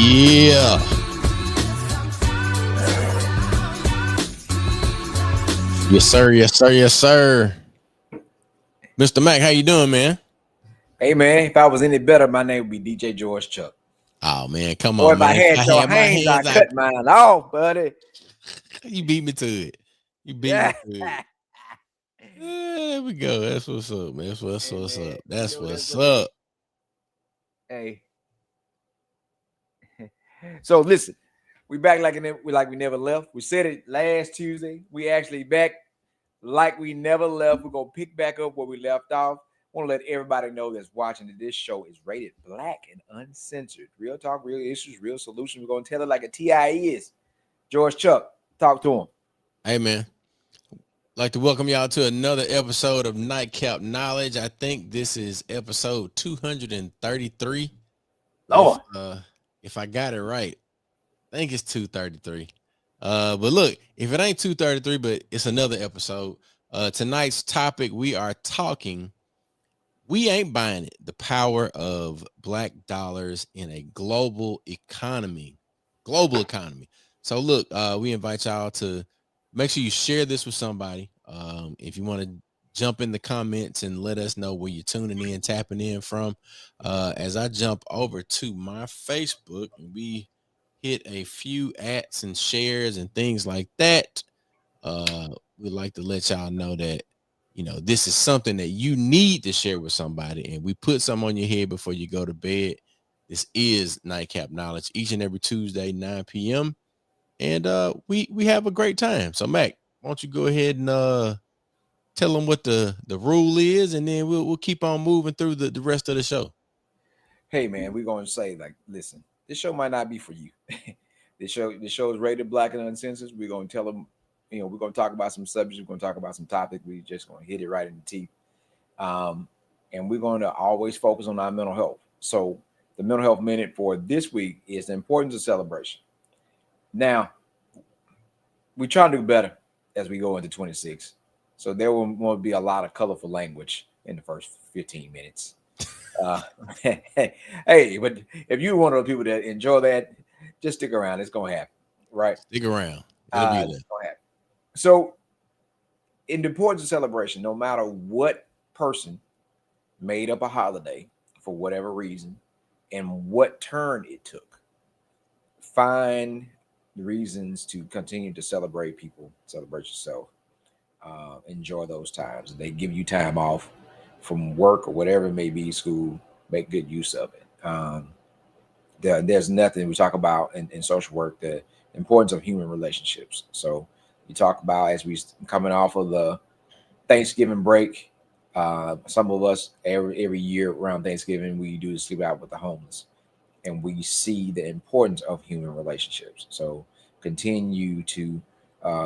Yeah. Yes, sir. Yes, sir. Yes, sir. Mr. Mac, how you doing, man? Hey man, if I was any better, my name would be DJ George Chuck. Oh man, come Or on, if I man. If had I your had my hands, I hands, I cut mine off, buddy. you beat me to it. You beat me Yeah. to it. There we go. That's what's up, man. What's Hey man, up. you That's know that's what's what it. up. Hey. So listen, we back like we never left. We said it last Tuesday. We actually back like we never left. We're gonna pick back up where we left off. Want to let everybody know that's watching that this show is rated black and uncensored. Real talk, real issues, real solutions. We're gonna tell it like a TIE is. George Chuck, talk to him. Hey man. Like to welcome y'all to another episode of Nightcap Knowledge. I think this is episode 233. Lord. If I got it right. I think it's 233. But look, if it ain't 233, but it's another episode. Tonight's topic, we ain't buying it. The power of black dollars in a global economy. So look, we invite y'all to make sure you share this with somebody. If you want to jump in the comments and let us know where you're tuning in, tapping in from. As I jump over to my Facebook and we hit a few ads and shares and things like that. We'd like to let y'all know that this is something that you need to share with somebody, and we put some on your head before you go to bed. This is Nightcap Knowledge each and every Tuesday, 9 p.m. And we have a great time. So Mac, why don't you go ahead and tell them what the rule is, and then we'll keep on moving through the rest of the show. Hey man, we're gonna say like, listen, this show might not be for you. This show is rated black and uncensored. We're gonna tell them, we're gonna talk about some subjects. We're gonna talk about some topics. We just gonna hit it right in the teeth. Um, and we're going to always focus on our mental health. So the mental health minute for this week is the importance of celebration. Now, we try to do better as we go into 26. So there will be a lot of colorful language in the first 15 minutes. Uh, hey, but if you're one of those people that enjoy that, just stick around. It's going to happen, right? Stick around. It'll be there. It's going to happen. So, in the importance of celebration, no matter what person made up a holiday for whatever reason and what turn it took, find reasons to continue to celebrate people, celebrate yourself, enjoy those times. They give you time off from work or whatever it may be, school, make good use of it. There's nothing we talk about in social work, the importance of human relationships. So you talk about as we coming off of the Thanksgiving break. Some of us every year around Thanksgiving we do sleep out with the homeless, and we see the importance of human relationships. So continue to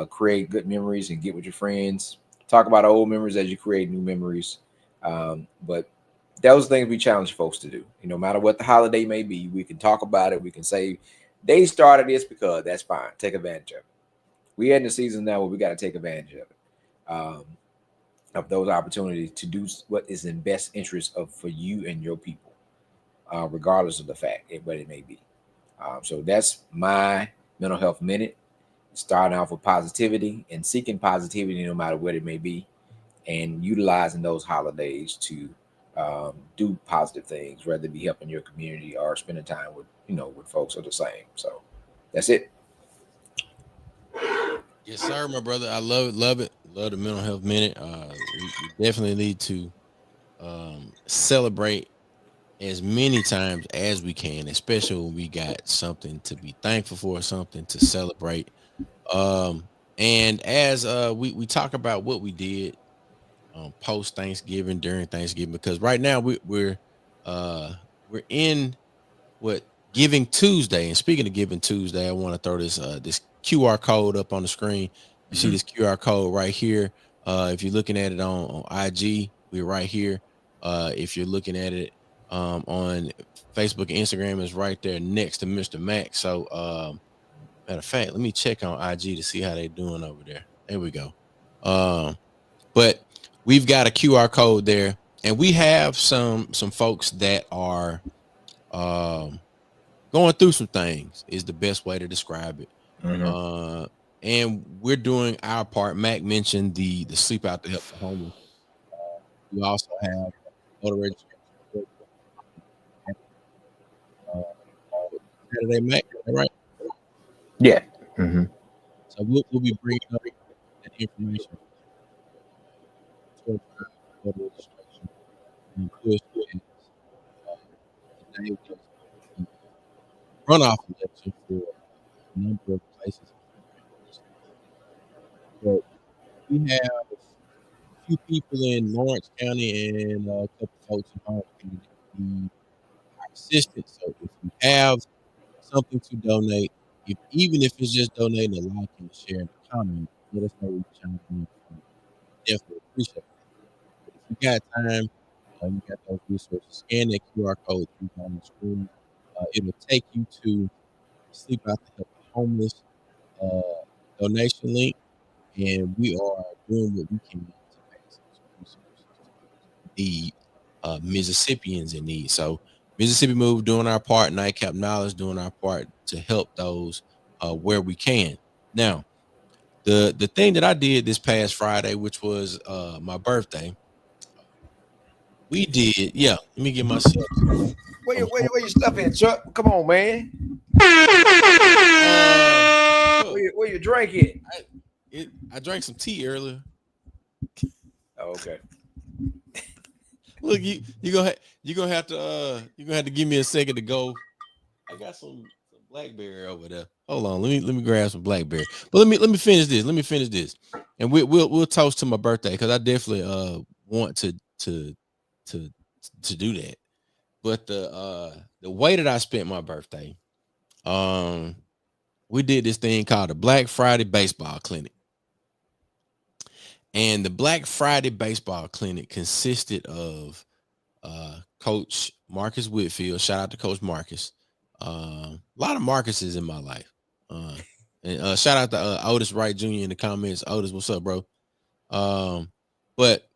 create good memories and get with your friends. Talk about old memories as you create new memories. But those things we challenge folks to do. No matter what the holiday may be, we can talk about it. We can say they started this because that's fine. Take advantage of it. We're in the season now where we got to take advantage of it. Of those opportunities to do what is in best interest of for you and your people, regardless of the fact what it may be. So that's my mental health minute. Starting off with positivity and seeking positivity no matter what it may be, and utilizing those holidays to do positive things, whether it be helping your community or spending time with folks who are the same. So that's it. Yes, sir, my brother. I love it. Love the mental health minute. We definitely need to celebrate as many times as we can, especially when we got something to be thankful for, something to celebrate. And as we talk about what we did post Thanksgiving, during Thanksgiving, because right now we're in what Giving Tuesday. And speaking of Giving Tuesday, I want to throw this QR code up on the screen. You see Mhm. this QR code right here. If you're looking at it on IG, we're right here. If you're looking at it on Facebook and Instagram, is right there next to Mr. Mac. So matter of fact, let me check on IG to see how they doing over there. There we go. But we've got a QR code there, and we have some folks that are going going through some things is the best way to describe it. Mm-hmm. Uh, and we're doing our part. Mac mentioned the sleep out to help the homeless. We also have voter registration uh, Saturday, Mac. Is that right? Yeah. Mm-hmm. So we'll be bringing up that information towards our voter registration and push as today was the runoff election for a number of places. But we have a few people in Lawrence County and a couple folks in Harlan County that need our assistance. So if you have something to donate, even if it's just donating a like and a share and a comment, let us know what you're trying to do. Definitely appreciate it. But if you got time, you got those resources, scan that QR code on the screen. It'll take you to Sleep Out to Help the Homeless uh, donation link, and we are doing what we can to pass those resources to need Mississippians in need. So Mississippi Move doing our part, Nightcap Knowledge doing our part to help those where we can. Now, the thing that I did this past Friday, which was my birthday, we did. Yeah, let me get myself some Where your stuff in, Chuck? Come on, man. Where your drink at? I drank some tea earlier. Oh, okay. Look, you gonna have to give me a second to go. I got some blackberry over there. Hold on, let me grab some blackberry. But let me finish this. Let me finish this, and we'll toast to my birthday because I definitely want to to do that. But the way that I spent my birthday, um, we did this thing called the Black Friday Baseball Clinic. And the Black Friday Baseball Clinic consisted of Coach Marcus Whitfield. Shout out to Coach Marcus. A lot of Marcuses in my life. Uh, and shout out to Otis Wright Jr. in the comments. Otis, what's up, bro? But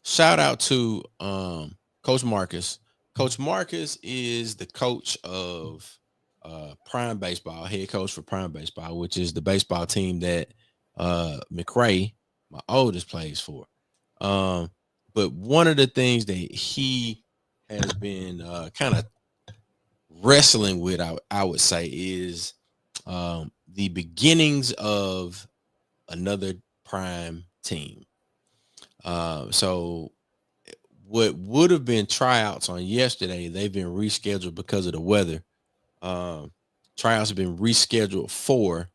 shout out to Coach Marcus. Coach Marcus is the coach of Prime Baseball, head coach for Prime Baseball, which is the baseball team that McRae, my oldest, plays for. Um, but one of the things that he has been kind of wrestling with, I would say, is the beginnings of another prime team. So what would have been tryouts on yesterday, they've been rescheduled because of the weather. Um, Tryouts have been rescheduled for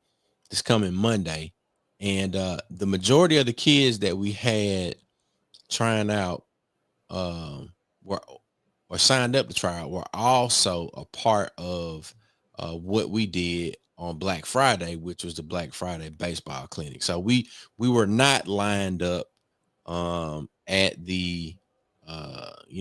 this coming Monday, and the majority of the kids that we had trying out were or signed up to try out were also a part of what we did on Black Friday, which was the Black Friday baseball clinic. So we were not lined up at the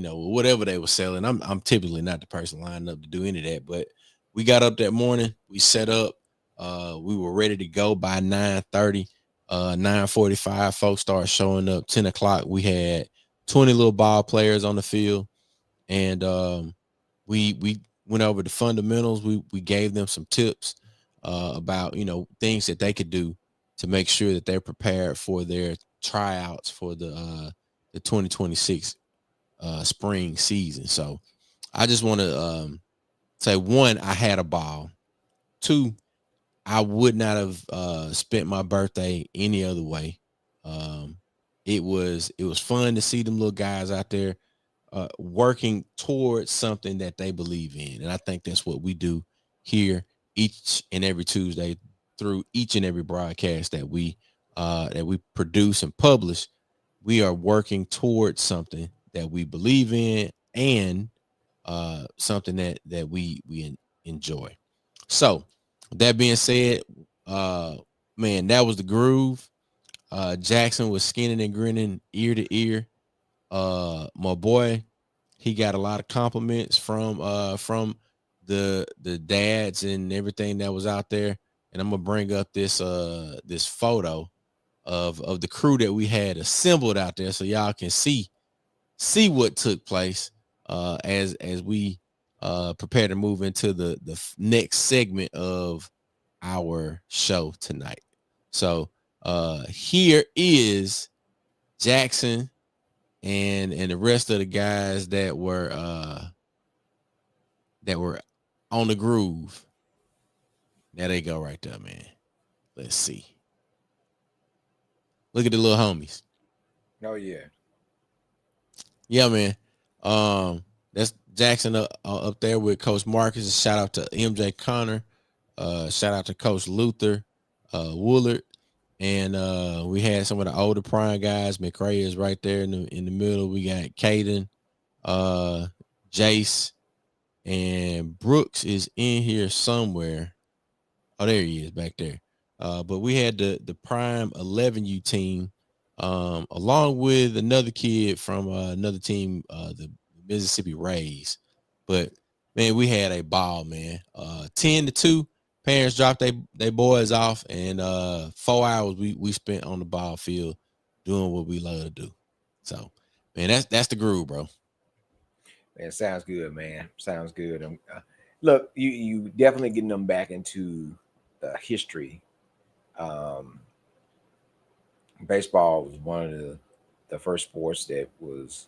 whatever they were selling. I'm typically not the person lined up to do any of that, but we got up that morning, we set up, we were ready to go by 9:30. 9:45 folks started showing up. 10 o'clock we had 20 little ball players on the field, and we went over the fundamentals. We gave them some tips about things that they could do to make sure that they're prepared for their tryouts for the 2026 spring season. So I just want to say, one, I had a ball. Two, I would not have spent my birthday any other way. Um, it was fun to see them little guys out there working towards something that they believe in, and I think that's what we do here each and every Tuesday through each and every broadcast that we produce and publish. We are working towards something that we believe in and something that we enjoy. So, that being said, uh, man, that was the groove. Jackson was skinning and grinning ear to ear. My boy, he got a lot of compliments from the dads and everything that was out there. And I'm gonna bring up this photo of the crew that we had assembled out there so y'all can see what took place as we prepare to move into the next segment of our show tonight. So here is Jackson and the rest of the guys that were on the groove. There they go right there, man. Let's see. Look at the little homies. Oh yeah. Yeah, man. That's Jackson up there with Coach Marcus. Shout out to MJ Connor. Shout out to Coach Luther Woolard. And we had some of the older prime guys. McRae is right there in the middle. We got Caden, Jace, and Brooks is in here somewhere. Oh, there he is back there. But we had the prime 11U team, along with another kid from another team, the Mississippi Rays. But man, we had a ball, man. 10-2. Parents dropped they boys off, and 4 hours we spent on the ball field doing what we love to do. So, man, that's the groove, bro. Man, sounds good, man. Sounds good. Look, you definitely getting them back into the history. Baseball was one of the first sports that was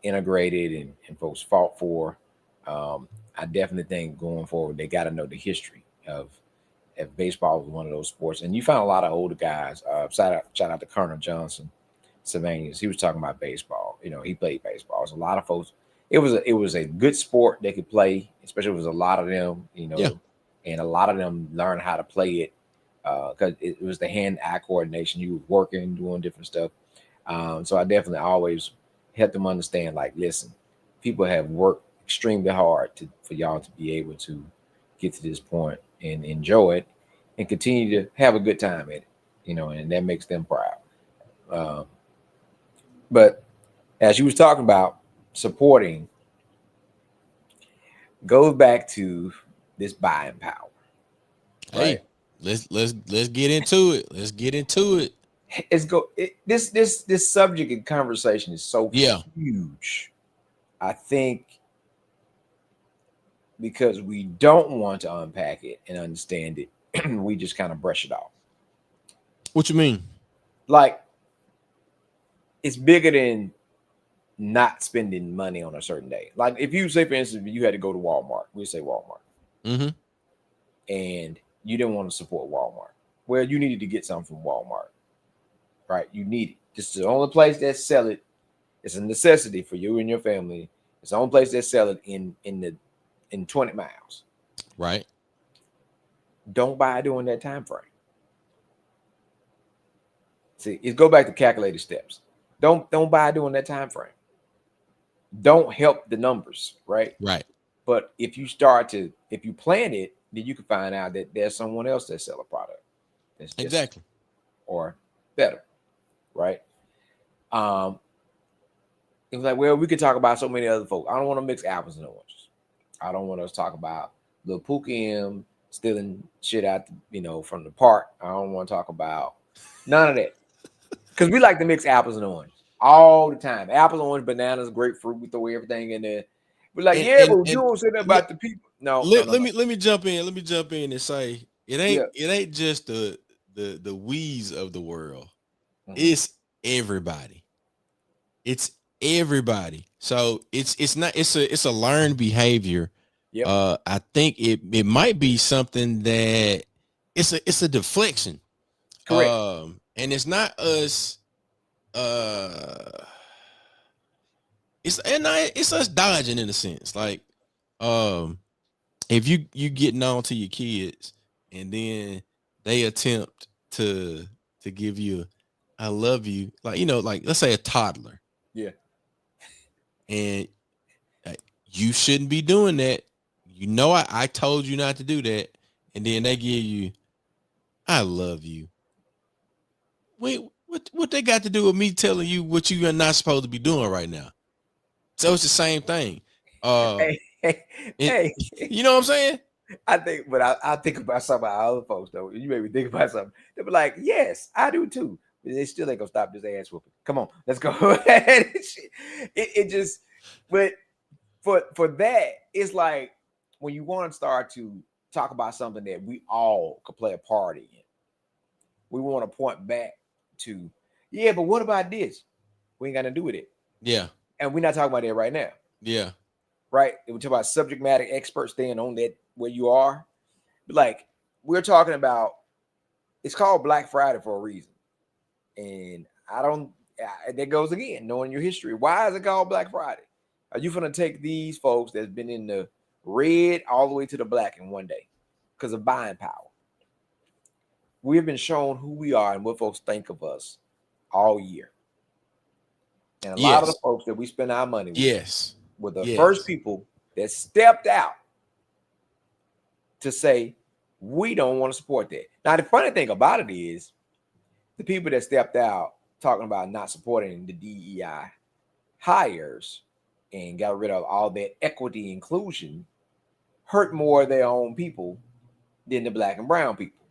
integrated and folks fought for. I definitely think going forward they got to know the history of if baseball was one of those sports. And you found a lot of older guys. Shout out to Colonel Johnson, Sylvanius. He was talking about baseball. You know, he played baseball. There's a lot of folks. It was a good sport they could play, especially with a lot of them. You know, Yeah. and a lot of them learned how to play it because it was the hand-eye coordination. You were working, doing different stuff. So I definitely always help them understand. Like, listen, people have worked extremely hard for y'all to be able to get to this point and enjoy it and continue to have a good time at it, you know, and that makes them proud. But as you was talking about supporting, goes back to this buying power, right? Hey, let's get into it. Let's get into it. This subject and conversation is so Yeah. huge. I think because we don't want to unpack it and understand it, we just kind of brush it off. What you mean? Like, it's bigger than not spending money on a certain day. Like, if you say, for instance, you had to go to Walmart, we say Walmart, and you didn't want to support Walmart. Well, you needed to get something from Walmart, right? You need it. This is the only place that sell it. It's a necessity for you and your family. It's the only place that sell it in 20 miles. Right. Don't buy during that time frame. See, it go back to calculated steps. Don't buy during that time frame. Don't help the numbers, right? Right. But if you plan it, then you can find out that there's someone else that sell a product that's just Exactly. or better, right? It was like, well, we could talk about so many other folks. I don't want to mix apples and oranges. I don't want us to talk about Lil Pookie M stealing shit out, from the park. I don't want to talk about none of that. Because we like to mix apples and oranges all the time. Apples, orange, bananas, grapefruit. We throw everything in there. We're like, but you don't say that about the people. No, let me jump in. Let me jump in and say it ain't just the we's of the world. Mm-hmm. It's everybody. It's everybody. So it's a learned behavior. Yep. I think it might be something that it's a deflection. Correct. And it's not us. It's us dodging in a sense. Like, if you getting on to your kids and then they attempt to give you I love you, like, like let's say a toddler. Yeah. And you shouldn't be doing that. I told you not to do that. And then they give you I love you. Wait, what they got to do with me telling you what you are not supposed to be doing right now? So it's the same thing. Hey. You know what I'm saying? I think, but I think about some of our other folks though. You made me think about something. They be like, yes, I do too. But they still ain't gonna stop this ass whooping. Come on, let's go. It just, but for that, it's like when you want to start to talk about something that we all could play a part in, we want to point back to, yeah, but what about this? We ain't got to do with it. Yeah. And we're not talking about that right now. Yeah. Right? We talk about subject matter experts staying on that where you are. But like we're talking about, it's called Black Friday for a reason. And I don't, that goes again, knowing your history. Why is it called Black Friday? Are you going to take these folks that's been in the red all the way to the black in one day because of buying power? We've been shown who we are and what folks think of us all year. And a lot of the Yes. folks that we spend our money with Yes. were the Yes. first people that stepped out to say, we don't want to support that. Now, the funny thing about it is the people that stepped out talking about not supporting the DEI hires and got rid of all that equity inclusion hurt more of their own people than the black and brown people,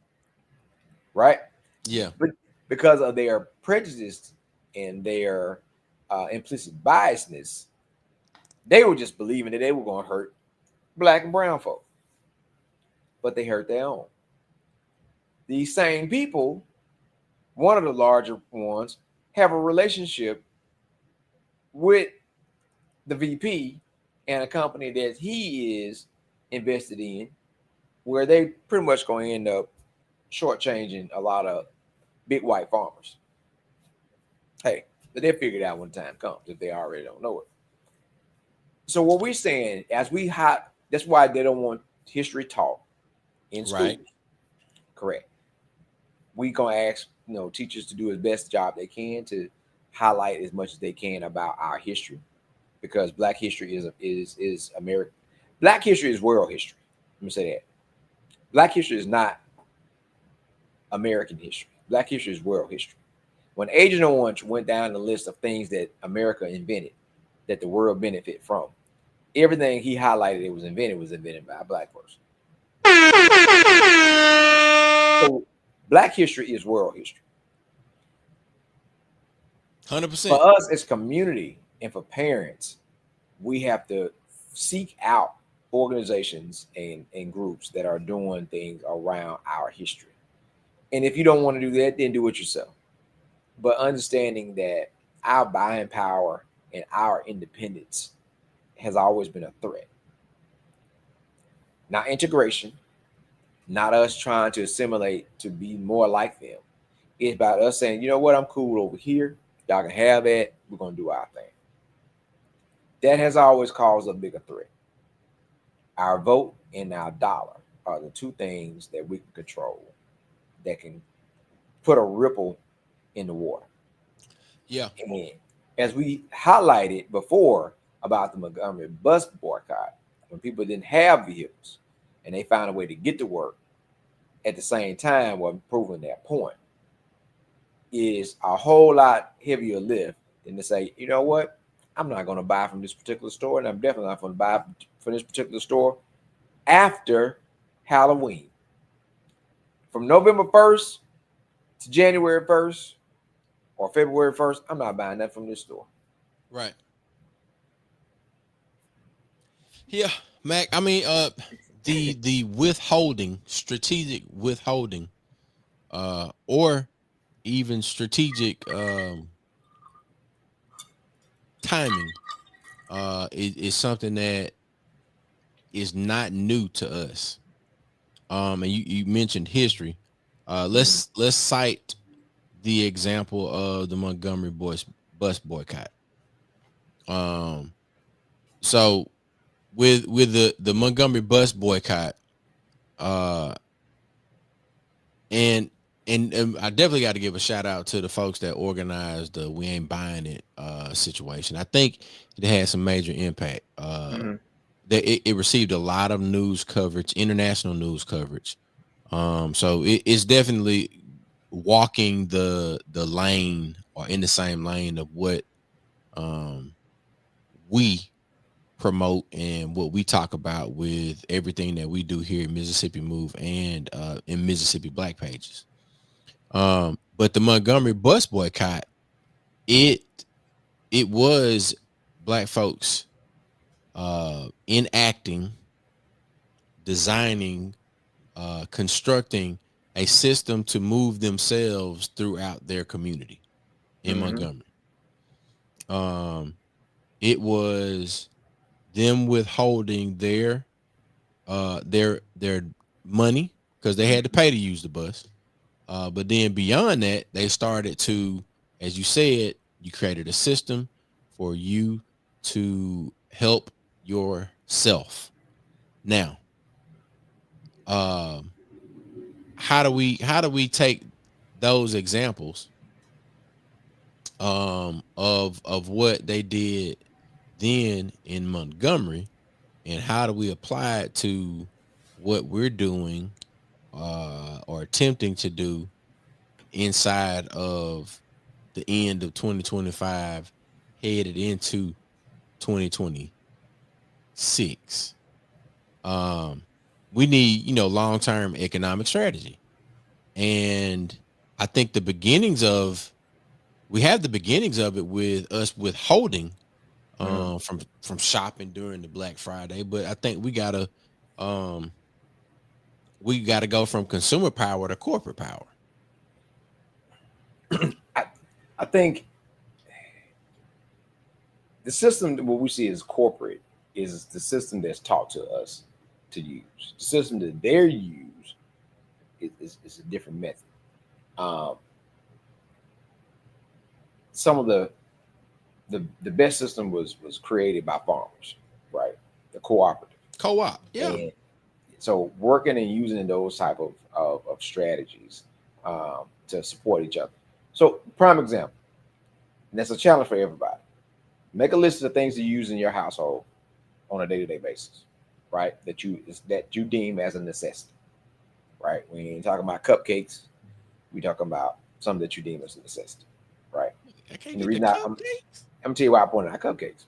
right? Yeah. But because of their prejudice and their implicit biasness, they were just believing that they were going to hurt black and brown folk, but they hurt their own. These same people, one of the larger ones, have a relationship with the VP and a company that he is invested in, where they pretty much going to end up shortchanging a lot of big white farmers. Hey, but they'll figure it out when time comes if they already don't know it. So what we're saying, as we hot, that's why they don't want history taught in schools. Right. Correct. We gonna ask teachers to do as best job they can to highlight as much as they can about our history, because Black history is American. Black history is world history. Let me say that. Black history is not American history. Black history is world history. When Agent Orange went down the list of things that America invented, that the world benefit from, everything he highlighted it was invented by a black person. So Black history is world history. 100%. For us as community and for parents, we have to seek out organizations and groups that are doing things around our history. And if you don't want to do that, then do it yourself. But understanding that our buying power and our independence has always been a threat. Not integration, not us trying to assimilate to be more like them. It's about us saying, you know what, I'm cool over here. Y'all can have that. We're going to do our thing. That has always caused a bigger threat. Our vote and our dollar are the two things that we can control that can put a ripple in the water. Yeah. And as we highlighted before about the Montgomery bus boycott, when people didn't have vehicles and they found a way to get to work at the same time while proving that point, is a whole lot heavier lift than to say, you know what, I'm not going to buy from this particular store, and I'm definitely not going to buy from this particular store after Halloween. From November 1st to January 1st or February 1st, I'm not buying that from this store. Right. Yeah, Mac. I mean, the withholding, strategic withholding, or even strategic timing, is something that is not new to us. And you mentioned history. Let's cite the example of the Montgomery bus boycott. So with the Montgomery bus boycott, uh, and I definitely got to give a shout out to the folks that organized the "We Ain't Buying It" situation. I think it had some major impact. That it received a lot of news coverage, international news coverage. So it's definitely walking the lane or in the same lane of what we promote and what we talk about with everything that we do here in Mississippi Move and in Mississippi Black Pages. But the Montgomery bus boycott, it was black folks enacting, designing, constructing a system to move themselves throughout their community in Mm-hmm. Montgomery. Um, it was them withholding their money because they had to pay to use the bus. But then beyond that, they started to, as you said, you created a system for you to help yourself. Now, um, how do we take those examples of what they did then in Montgomery, and how do we apply it to what we're doing or attempting to do inside of the end of 2025 headed into 2026? um we need, long-term economic strategy. And I think we have the beginnings of it with us withholding Mm-hmm. from shopping during the Black Friday. But I think um we got to go from consumer power to corporate power. I, I think the system what we see as corporate is the system that's taught to us to use. The system that they're use is a different method. Um, some of the best system was created by farmers, right? The cooperative, Co-op, yeah. and so working and using those type of strategies to support each other. So prime example, and that's a challenge for everybody. Make a list of the things you use in your household on a day-to-day basis, right? That you deem as a necessity, right? We ain't talking about cupcakes. We talking about something that you deem as a necessity, right? I can't And the get the reason cupcakes. I'm gonna tell you why I pointed out cupcakes,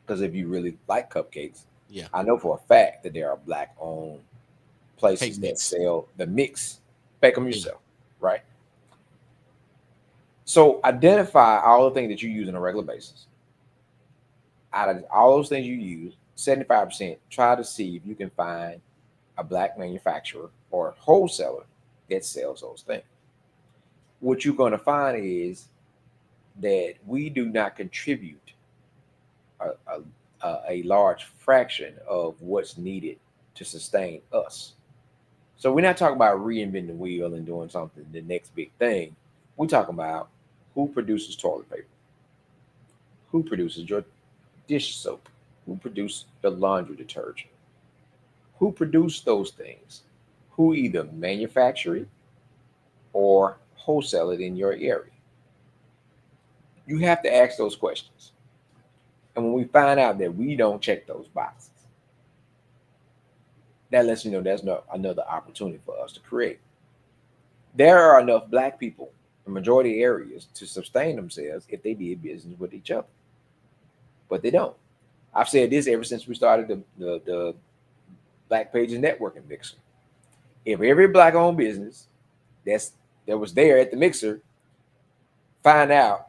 because if you really like cupcakes, Yeah, I know for a fact that there are black-owned cake places that mix. sell the mix. Bake them Yeah. yourself, right? So identify all the things that you use on a regular basis. Out of all those things you use, 75%, try to see if you can find a black manufacturer or wholesaler that sells those things. What you're going to find is that we do not contribute a large fraction of what's needed to sustain us. So we're not talking about reinventing the wheel and doing something the next big thing. We're talking about who produces toilet paper, who produces your dish soap, who produces the laundry detergent, who produce those things, who either manufacture it or wholesale it in your area. You have to ask those questions. And when we find out that we don't check those boxes, that lets you know there's no another opportunity for us to create. There are enough black people in majority areas to sustain themselves if they did business with each other, but they don't. I've said this ever since we started the Black Pages Networking Mixer. If every black owned business that's that was there at the mixer find out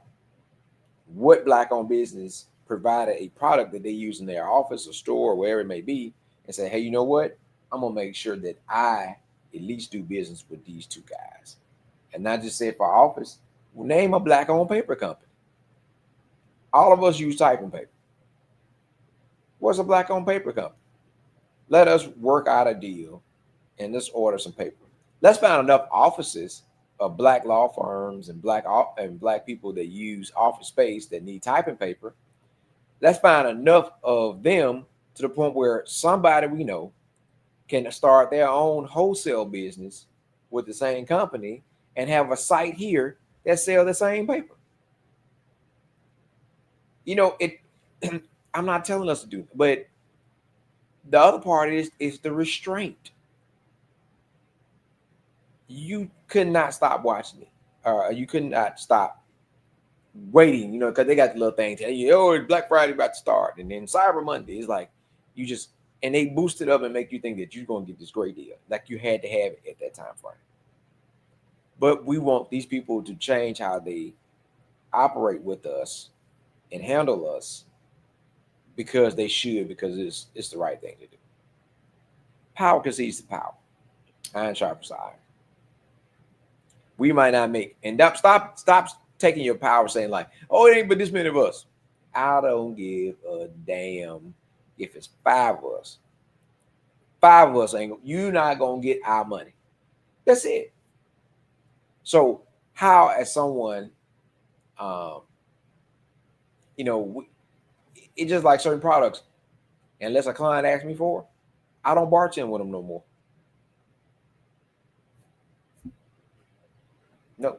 what black owned business provided a product that they use in their office or store or wherever it may be, and say, hey, you know what? I'm gonna make sure that I at least do business with these two guys. And not just say for office, name a black owned paper company. All of us use typing paper. What's a black owned paper company? Let us work out a deal and let's order some paper. Let's find enough offices of black law firms and black people that use office space that need typing paper. Let's find enough of them to the point where somebody we know can start their own wholesale business with the same company and have a site here that sell the same paper. It. I'm not telling us to do it, but the other part is the restraint. You could not stop watching it. You could not stop waiting, because they got the little thing telling you, oh, it's Black Friday about to start. And then Cyber Monday is like, you just, and they boost it up and make you think that you're going to get this great deal. Like you had to have it at that time frame. But we want these people to change how they operate with us and handle us because they should, because it's the right thing to do. Power concedes the power. Iron sharpens iron. We might not make, and stop taking your power saying like, oh, it ain't but this many of us. I don't give a damn if it's 5 of us. 5 of us ain't, you not gonna get our money. That's it. So how, as someone, you know, it's just like certain products. Unless a client asks me for, I don't bartend with them no more. No,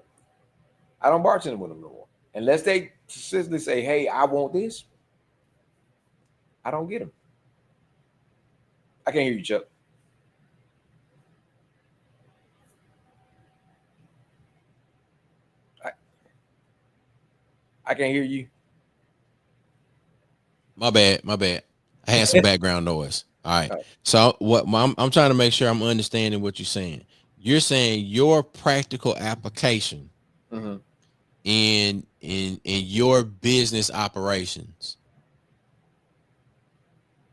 I don't bartend with them no more. Unless they consistently say, "Hey, I want this," I don't get them. I can't hear you, Chuck. I, I can't hear you. My bad. My bad. I had some background noise. All right. So what I'm trying to make sure I'm understanding what you're saying. You're saying your practical application Mm-hmm. in your business operations,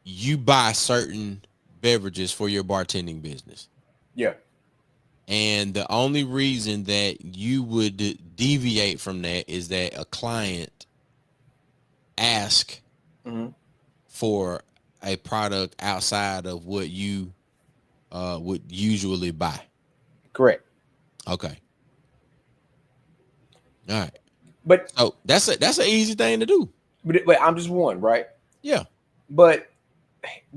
you buy certain beverages for your bartending business. Yeah. And the only reason that you would deviate from that is that a client ask Mm-hmm. for a product outside of what you would usually buy. Correct. Okay. All right. But So that's an easy thing to do. but I'm just one, right? Yeah. But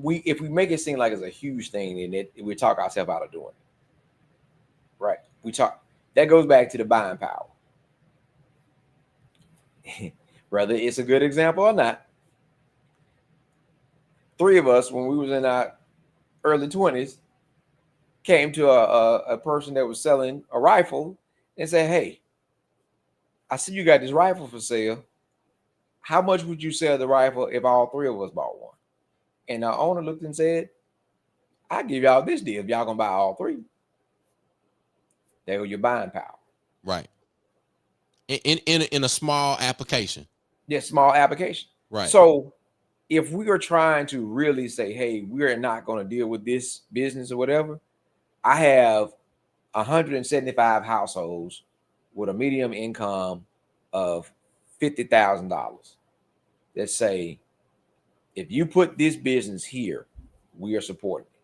if we make it seem like it's a huge thing, then we talk ourselves out of doing it. Right? We talk, that goes back to the buying power. Whether it's a good example or not, 3 of us, when we was in our early 20s, came to a person that was selling a rifle and said, "Hey, I see you got this rifle for sale. How much would you sell the rifle if all 3 of us bought one?" And the owner looked and said, "I'll give y'all this deal if y'all gonna buy all 3." There go your buying power. Right. In a small application. Yes, small application. Right. So if we are trying to really say, "Hey, we're not going to deal with this business or whatever," I have 175 households with a medium income of $50,000 that say, if you put this business here, we are supporting it.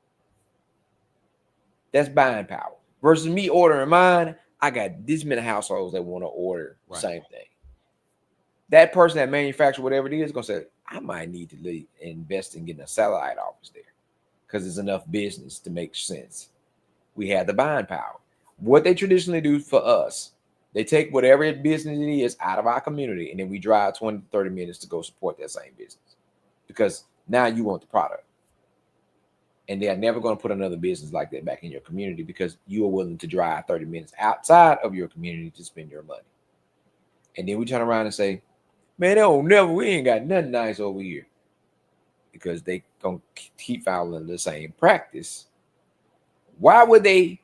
That's buying power. Versus me ordering mine, I got this many households that want to order the same thing. That person that manufactures whatever it is going to say, I might need to invest in getting a satellite office there because there's enough business to make sense. We have the buying power. What they traditionally do for us, they take whatever business it is out of our community, and then we drive 20 to 30 minutes to go support that same business because now you want the product. And they are never going to put another business like that back in your community because you are willing to drive 30 minutes outside of your community to spend your money. And then we turn around and say, "Man, we ain't got nothing nice over here," because they gonna keep following the same practice. Why would they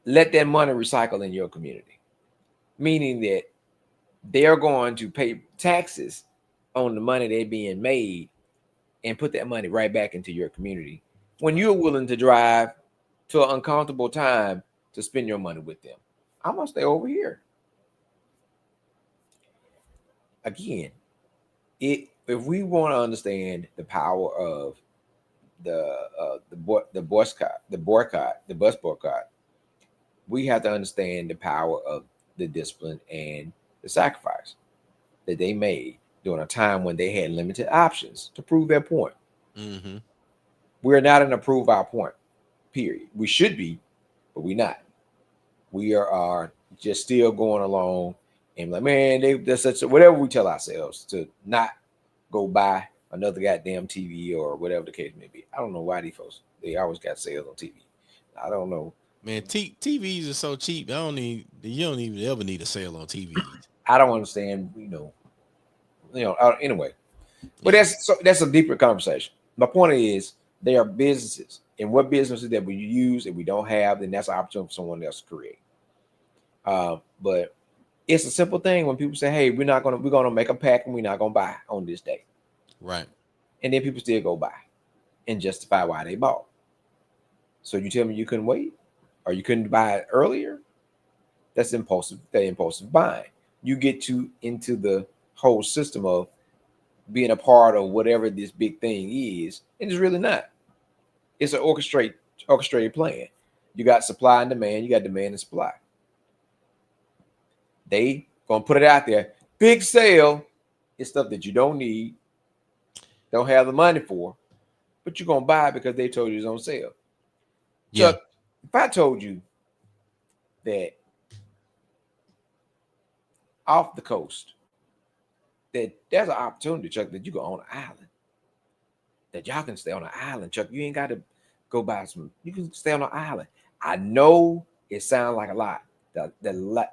let that money recycle in your community? Meaning that they're going to pay taxes on the money they're being made and put that money right back into your community when you're willing to drive to an uncomfortable time to spend your money with them. I'm gonna stay over here. Again, if we want to understand the power of the bus boycott, we have to understand the power of the discipline and the sacrifice that they made during a time when they had limited options to prove their point. Mm-hmm. We're not in a prove our point, period. We should be, but we're not. We are just still going along and like, man, that's such whatever we tell ourselves to not go buy another goddamn TV or whatever the case may be. I don't know why these folks, they always got sales on TV. I don't know. Man, TVs are so cheap. You don't even ever need a sale on TVs. I don't understand, anyway. But Yeah. that's a deeper conversation. My point is they are businesses. And what businesses that we use and we don't have, then that's an opportunity for someone else to create. But it's a simple thing when people say, "Hey, we're gonna make a pack and we're not gonna buy on this day." Right. and then people still go buy and justify why they bought. So you tell me you couldn't wait, or you couldn't buy it earlier? That's impulsive. That impulsive buying. You get into the whole system of being a part of whatever this big thing is, and it's really not. It's an orchestrated plan. You got supply and demand. You got demand and supply. They gonna put it out there. Big sale. It's stuff that you don't need, don't have the money for, but you're gonna buy it because they told you it's on sale. Yeah. Chuck, if I told you that off the coast, that there's an opportunity, Chuck, that you can own an island, that y'all can stay on an island, Chuck. You ain't got to go buy some. You can stay on an island. I know it sounds like a lot. The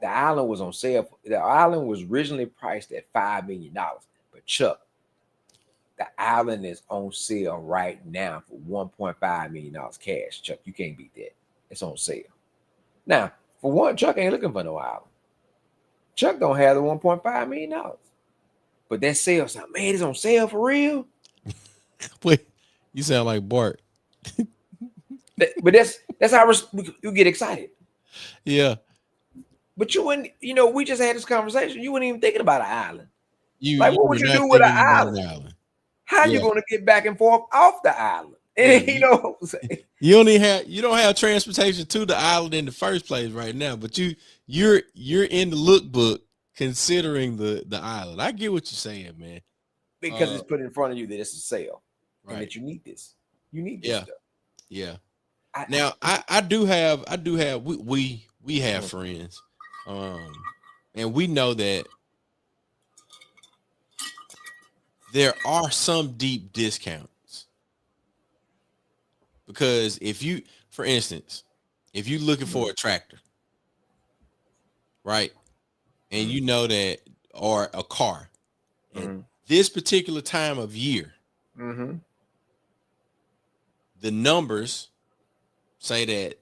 island was on sale. The island was originally priced at $5 million, but Chuck, the island is on sale right now for $1.5 million cash. Chuck, you can't beat that. It's on sale. Now, for one, Chuck ain't looking for no island. Chuck don't have the $1.5 million. But that sale sound, man, it's on sale for real. Wait, you sound like Bart. But that's how you get excited. Yeah. But you wouldn't, we just had this conversation. You weren't even thinking about an island. You Like, what would were you not do with an thinking about island? an island. How you Yeah. going to get back and forth off the island? Yeah, And you know what I'm saying? You don't have transportation to the island in the first place right now, but you're in the lookbook considering the island. I get what you're saying, man. Because it's put in front of you that it's a sale, and Right. that you need this. You need this Yeah. stuff. Yeah. Now I do have we have friends, and we know that there are some deep discounts, because for instance, if you're looking for a tractor, right, and you know that, or a car, at this particular time of year, the numbers say that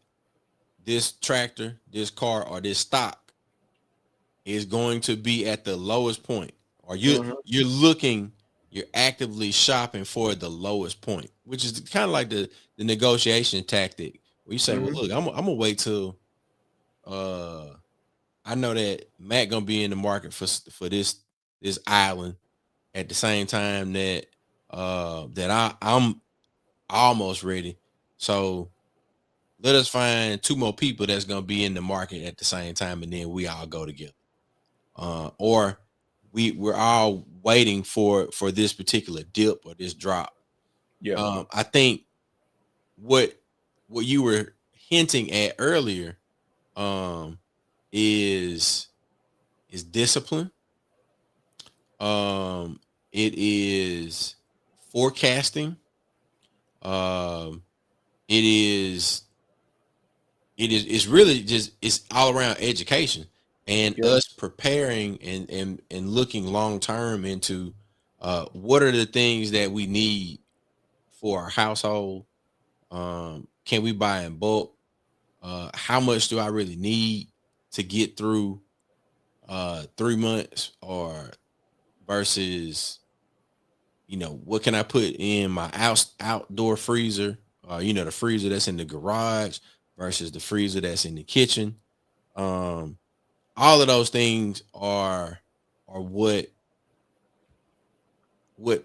this tractor, this car, or this stock is going to be at the lowest point, or you're actively shopping for the lowest point, which is kind of like the negotiation tactic where you say, well, look, I'm gonna wait till I know that Matt gonna be in the market for this island at the same time that I'm almost ready. So let us find two more people that's gonna be in the market at the same time, and then we all go together. Or we're all waiting for this particular dip or this drop. Yeah. I think what you were hinting at earlier, um, is discipline. It is forecasting. Um, it is it's really just, it's all around education and us preparing and looking long term into what are the things that we need for our household. Can we buy in bulk? How much do I really need to get through 3 months, or versus, what can I put in my outdoor freezer, the freezer that's in the garage versus the freezer that's in the kitchen. Um, all of those things are what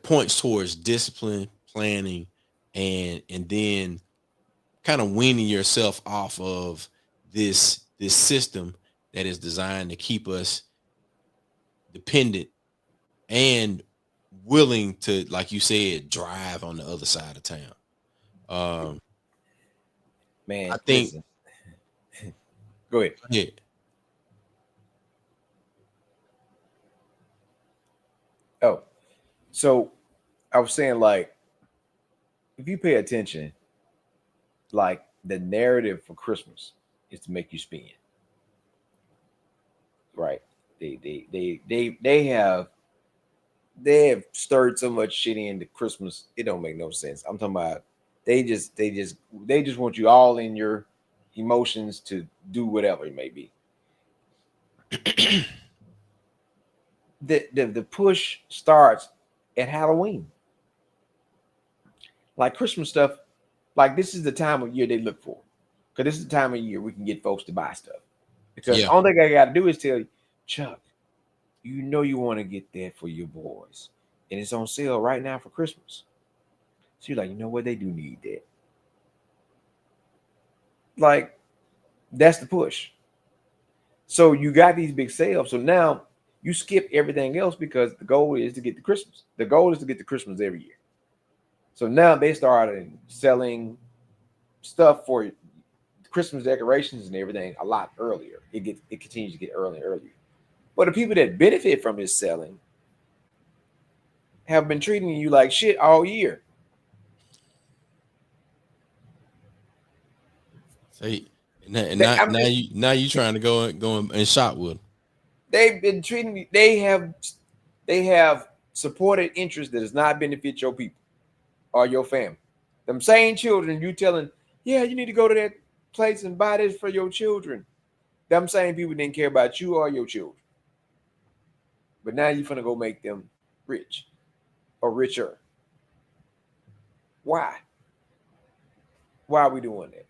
points towards discipline, planning, and then kind of weaning yourself off of this system that is designed to keep us dependent and willing to, like you said, drive on the other side of town. Man, I think, listen. Go ahead. yeah, Oh, so I was saying, like, if you pay attention, like, the narrative for Christmas is to make you spend, right? They have stirred so much shit into Christmas, it don't make no sense. I'm talking about they just want you all in your emotions to do whatever it may be. The push starts at Halloween. Like Christmas stuff, like this is the time of year they look for. Because this is the time of year we can get folks to buy stuff. Because the Yeah. only thing I got to do is tell you, Chuck, you know you want to get that for your boys. And it's on sale right now for Christmas. So you're like, you know what? They do need that. Like, that's the push. So you got these big sales. So now you skip everything else because the goal is to get the Christmas. The goal is to get the Christmas every year. So now they started selling stuff for Christmas decorations and everything a lot earlier. It continues to get earlier and earlier. But the people that benefit from this selling have been treating you like shit all year. See, and They, now, I'm now just you trying to go and shop with them. they've been treating me. They have supported interest that does not benefit your people or your family. Them same children you telling, yeah, you need to go to that place and buy this for your children. Them same people didn't care about you or your children. But now you're gonna go make them rich or richer. Why? Why are we doing that?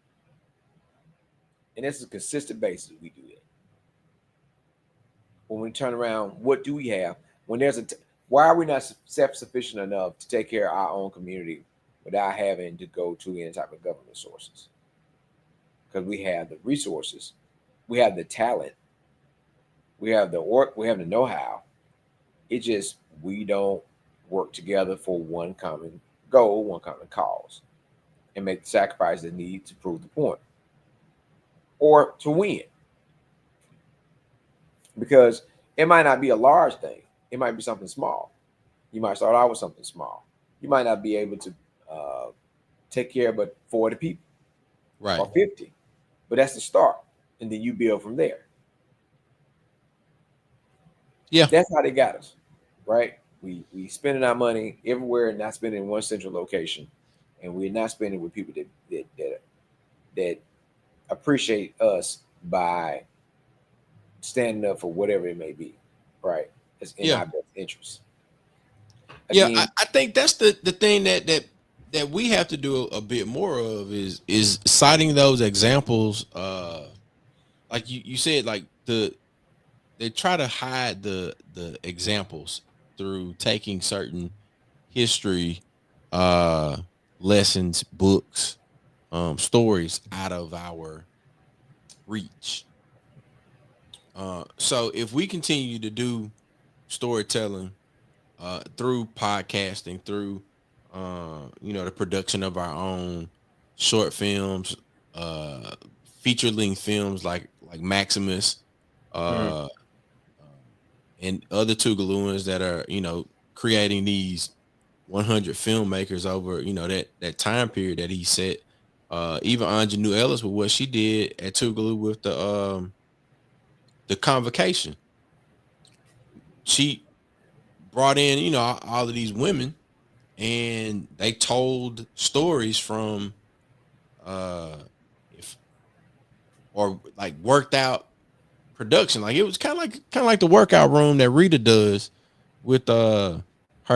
And this is a consistent basis we do that. When we turn around, what do we have? When there's why are we not self-sufficient enough to take care of our own community without having to go to any type of government sources? Because we have the resources, we have the talent, we have the work, we have the know-how. It just we don't work together for one common goal, one common cause, and make the sacrifice that need to prove the point or to win. Because it might not be a large thing, it might be something small. You might start out with something small. You might not be able to uh, take care of but 40 people Right. or 50, but that's the start, and then you build from there. Yeah. That's how they got us, right? We spending our money everywhere and not spending in one central location, and we're not spending with people that appreciate us by standing up for whatever it may be, right? It's in Yeah. our best interest. Yeah. Again, I think that's the thing that we have to do a bit more of is citing those examples. Like you said, like they try to hide the examples through taking certain history uh lessons, books, stories out of our reach. So if we continue to do storytelling through podcasting, through the production of our own short films, uh feature length films like Maximus, mhm, uh and other Tugaluans that are creating these 100 filmmakers over that time period that he set. Even Anjanou Ellis with what she did at Tougaloo with the convocation, she brought in all of these women, and they told stories from uh if or like worked out production. Like it was kind of like the workout room that Rita does with her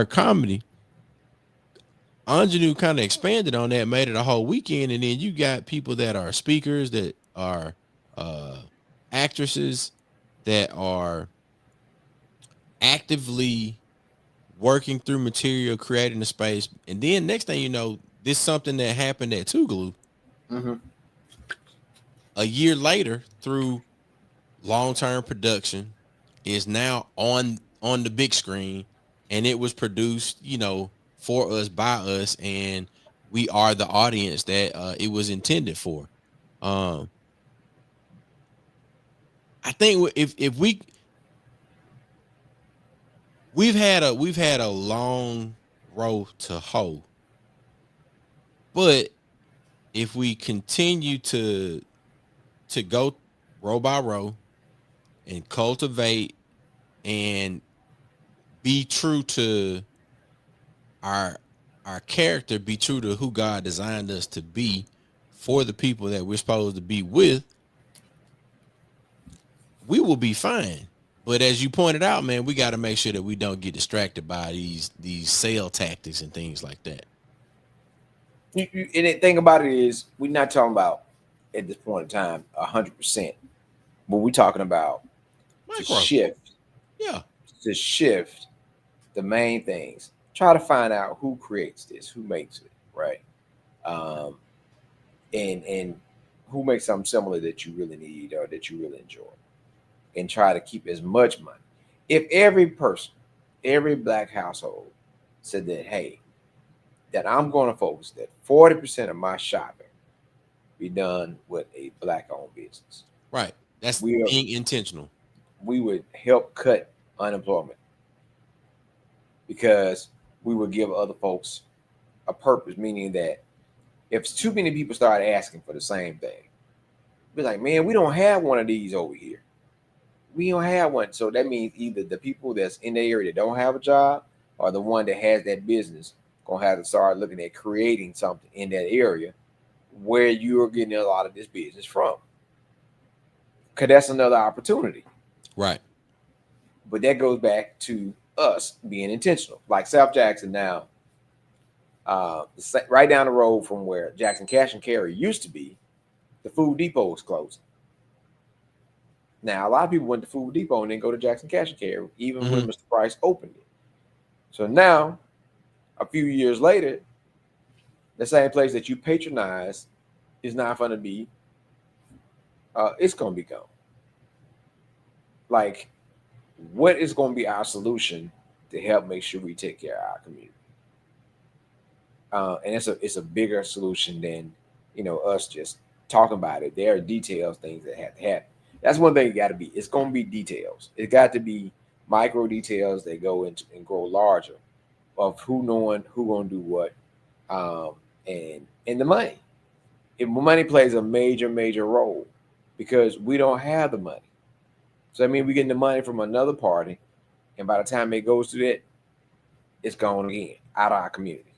comedy. Anjanou kind of expanded on that, made it a whole weekend, and then you got people that are speakers, that are uh actresses, that are actively working through material, creating the space, and then next thing you know, this something that happened at Tougaloo mhm. a year later through long-term production is now on the big screen, and it was produced for us, by us, and we are the audience that it was intended for. um I think if we've had a long road to hoe, but if we continue to go row by row and cultivate and be true to our our character, be true to who God designed us to be for the people that we're supposed to be with, we will be fine. But as you pointed out, man, we got to make sure that we don't get distracted by these sale tactics and things like that. And the thing about it is, we're not talking about at this point in time 100%, but we're talking about to Micro. shift, Yeah. to shift the main things. Try to find out who creates this, who makes it, right? Um, and who makes something similar that you really need or that you really enjoy, and try to keep as much money. If every person, every black household said that, hey, that I'm going to focus that 40% of my shopping be done with a black owned business, Right. That's we are, being intentional. we would help cut unemployment because we would give other folks a purpose, meaning that if too many people start asking for the same thing, be like, man, we don't have one of these over here. We don't have one. So that means either the people that's in the area that don't have a job or the one that has that business gonna have to start looking at creating something in that area where you're getting a lot of this business from. Cause that's another opportunity. Right. But that goes back to us being intentional. Like South Jackson now, right down the road from where Jackson Cash and Carry used to be, the Food Depot is closing. Now, a lot of people went to Food Depot and then go to Jackson Cash and Carry, even when Mm-hmm. Mr. Price opened it. So now, a few years later, the same place that you patronize is not going to be, it's going to be gone. Like, what is going to be our solution to help make sure we take care of our community? And it's a bigger solution than us just talking about it. There are details, things that have to happen. That's one thing. It got to be. It's going to be details. It got to be micro details that go into and grow larger of who knowing who going to do what, um, and the money. If money plays a major role because we don't have the money. So I mean, we getting the money from another party, and by the time it goes to that, it's gone again out of our community.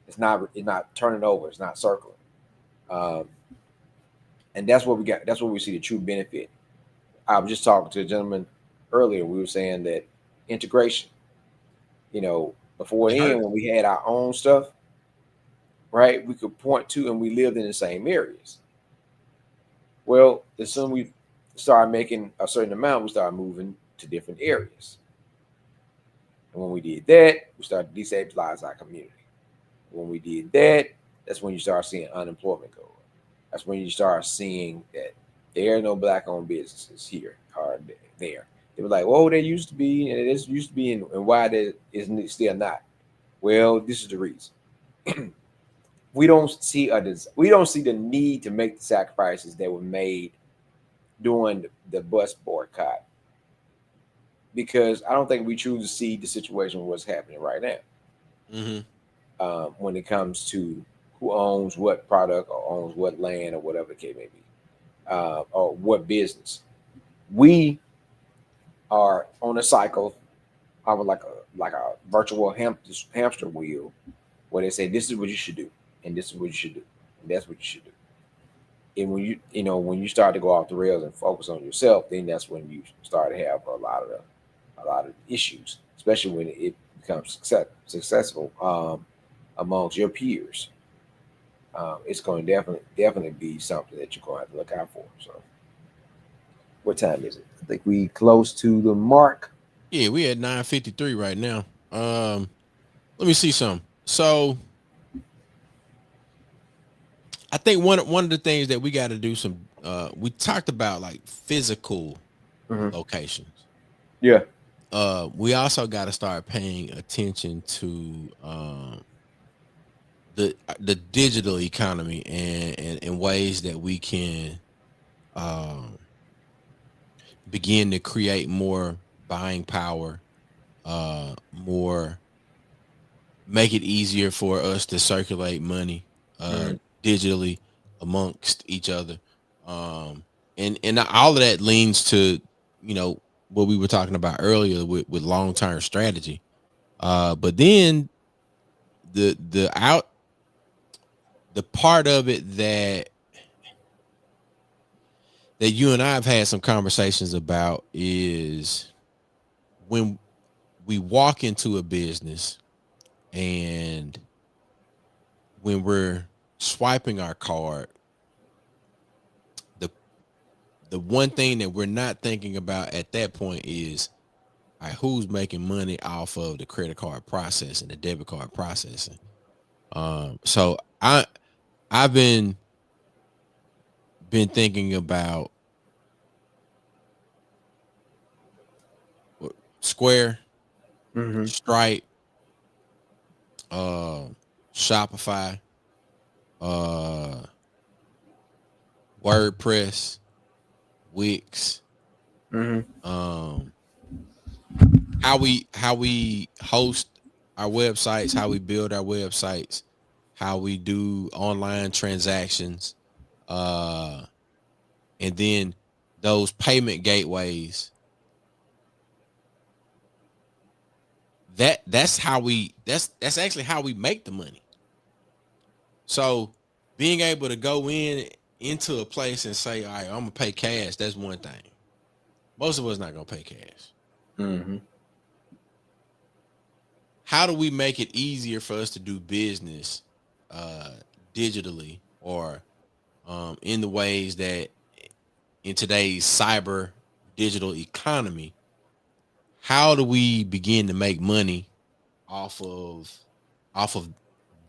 It's not turning over. It's not circling. Um, and that's what we got. That's what we see the true benefit. I was just talking to a gentleman earlier. We were saying that integration. Before It then, hurts. when we had our own stuff, right, we could point to and we lived in the same areas. Well, as soon as we started making a certain amount, we started moving to different areas. And when we did that, we started to destabilize our community. When we did that, that's when you start seeing unemployment go up. That's when you start seeing that there are no black-owned businesses here or there. They were like, "Oh, there used to be, and it used to be, and why there isn't it still not?" Well, this is the reason. We don't see the need to make the sacrifices that were made during the bus boycott because I don't think we truly see the situation what's happening right now. Mm-hmm. When it comes to who owns what product or owns what land or whatever the case may be, or what business. We are on a cycle of like a virtual hamster wheel where they say this is what you should do and this is what you should do and that's what you should do. And when you start to go off the rails and focus on yourself, then that's when you start to have a lot of issues, especially when it becomes successful amongst your peers. It's going to definitely be something that you're going to have to look out for. So, what time is it? I think we close to the mark. Yeah, we at 9:53 right now. Let me see some. So I think one of the things that we got to do some we talked about like physical Hmm. locations. Yeah. We also got to start paying attention to the digital economy and ways that we can um, begin to create more buying power, more make it easier for us to circulate money Hmm. digitally amongst each other. Um, and all of that leans to you know what we were talking about earlier with long term strategy. But then the the part of it that you and I have had some conversations about is when we walk into a business and when we're swiping our card, the the one thing that we're not thinking about at that point is, all right, who's making money off of the credit card processing, the debit card processing. So I've been thinking about Square, Mm-hmm. Stripe, uh, Shopify, uh, WordPress, Wix, Mm-hmm. um, how we host our websites, how we build our websites, how we do online transactions, uh, and then those payment gateways. That's actually how we make the money. So being able to go into a place and say, all right, I'm gonna pay cash, that's one thing. Most of us not gonna pay cash. Mm-hmm. How do we make it easier for us to do business uh digitally, or in the ways that in today's cyber digital economy, how do we begin to make money off of off of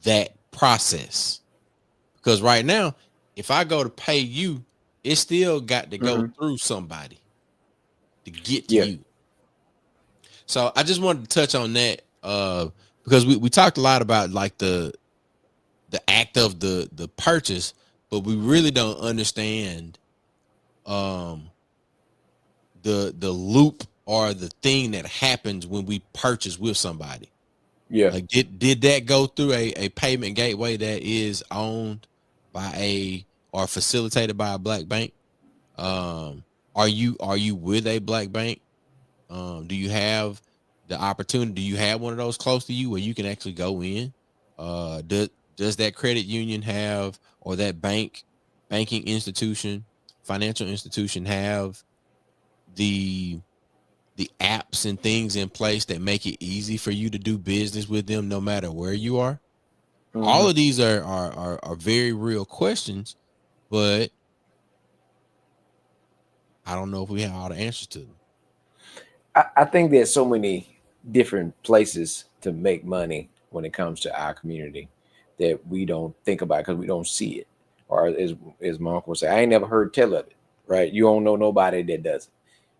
that process? Because right now, if I go to pay you, it still got to go Mm-hmm. through somebody to get to Yeah. you. So I just wanted to touch on that because we talked a lot about like the act of the purchase, but we really don't understand um the loop or the thing that happens when we purchase with somebody. Yeah. Like did that go through a payment gateway that is owned by a or facilitated by a black bank? Um, are you with a black bank? Do you have the opportunity? Do you have one of those close to you where you can actually go in? Does that credit union have, or that banking institution, financial institution have the apps and things in place that make it easy for you to do business with them no matter where you are? Mm-hmm. All of these are very real questions, but I don't know if we have all the answers to them. I think there's so many different places to make money when it comes to our community that we don't think about because we don't see it. Or as my uncle would say, I ain't never heard tell of it. Right? You don't know nobody that does it.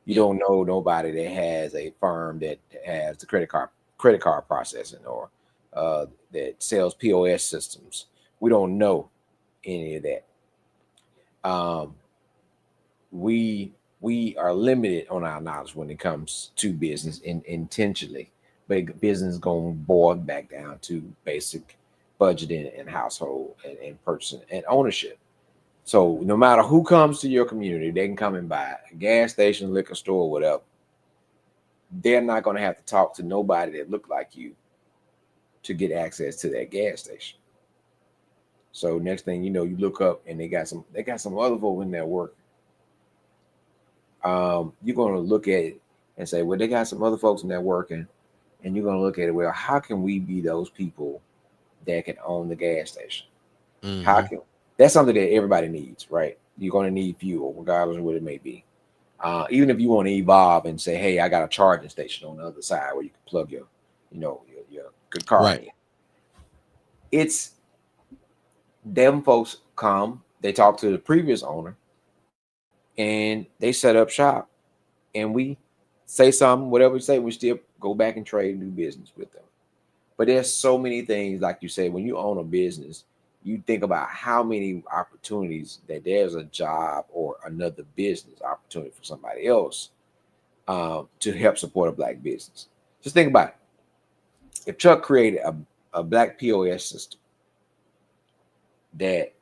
You Yeah. don't know nobody that has a firm that has the credit card processing, or that sells POS systems. We don't know any of that. Um, we are limited on our knowledge when it comes to business intentionally, but business going to boil back down to basic budgeting and household and purchasing and ownership. So no matter who comes to your community, they can come and buy a gas station, liquor store, whatever. They're not going to have to talk to nobody that look like you to get access to that gas station. So next thing you know, you look up and they got some other folk in there working. You're going to look at it and say, well, they got some other folks in there working, and you're going to look at it, well, how can we be those people that can own the gas station? How Mm-hmm. can That's something that everybody needs, right? You're going to need fuel, regardless of what it may be. Even if you want to evolve and say, hey, I got a charging station on the other side where you can plug your good car Right. in. It's them folks come, they talk to the previous owner, and they set up shop, and we say something, whatever we say, we still go back and trade and do business with them. But there's so many things, like you said, when you own a business, you think about how many opportunities that there's a job or another business opportunity for somebody else to help support a black business. Just think about it. If Chuck created a black POS system that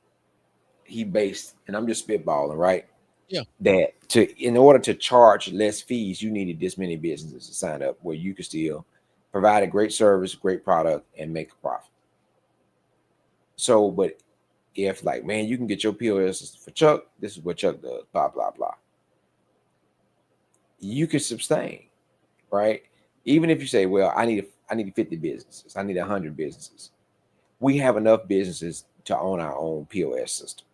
he based, and I'm just spitballing, right? Yeah. That in order to charge less fees, you needed this many businesses to sign up where you could still provide a great service, great product, and make a profit. So, but if like, man, you can get your POS for Chuck, this is what Chuck does, blah, blah, blah. You can sustain, right? Even if you say, well, I need 50 businesses, I need 100 businesses. We have enough businesses to own our own POS system.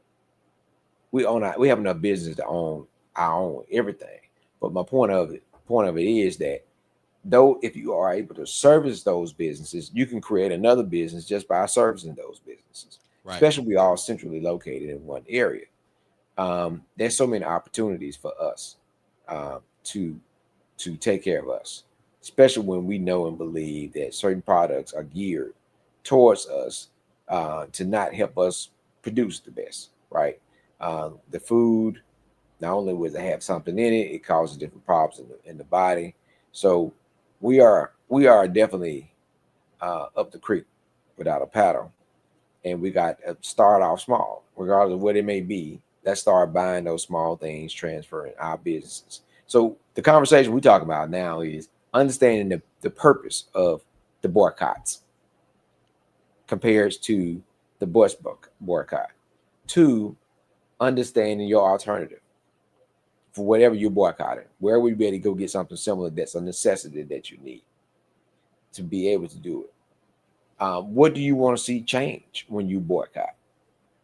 We have enough business to own our own everything. But my point of it is that though if you are able to service those businesses, you can create another business just by servicing those businesses. Right. Especially we all centrally located in one area. There's so many opportunities for us uh, to take care of us, especially when we know and believe that certain products are geared towards us to not help us produce the best, right? The food, not only would it have something in it, it causes different problems in the body. So we are definitely up the creek without a paddle, and we got to start off small, regardless of what it may be. Let's start buying those small things, transferring our businesses. So the conversation we talk about now is understanding the purpose of the boycotts compared to the boycott. Two, understanding your alternative for whatever you're boycotting. Where would you be able to go get something similar that's a necessity that you need to be able to do it? What do you want to see change when you boycott?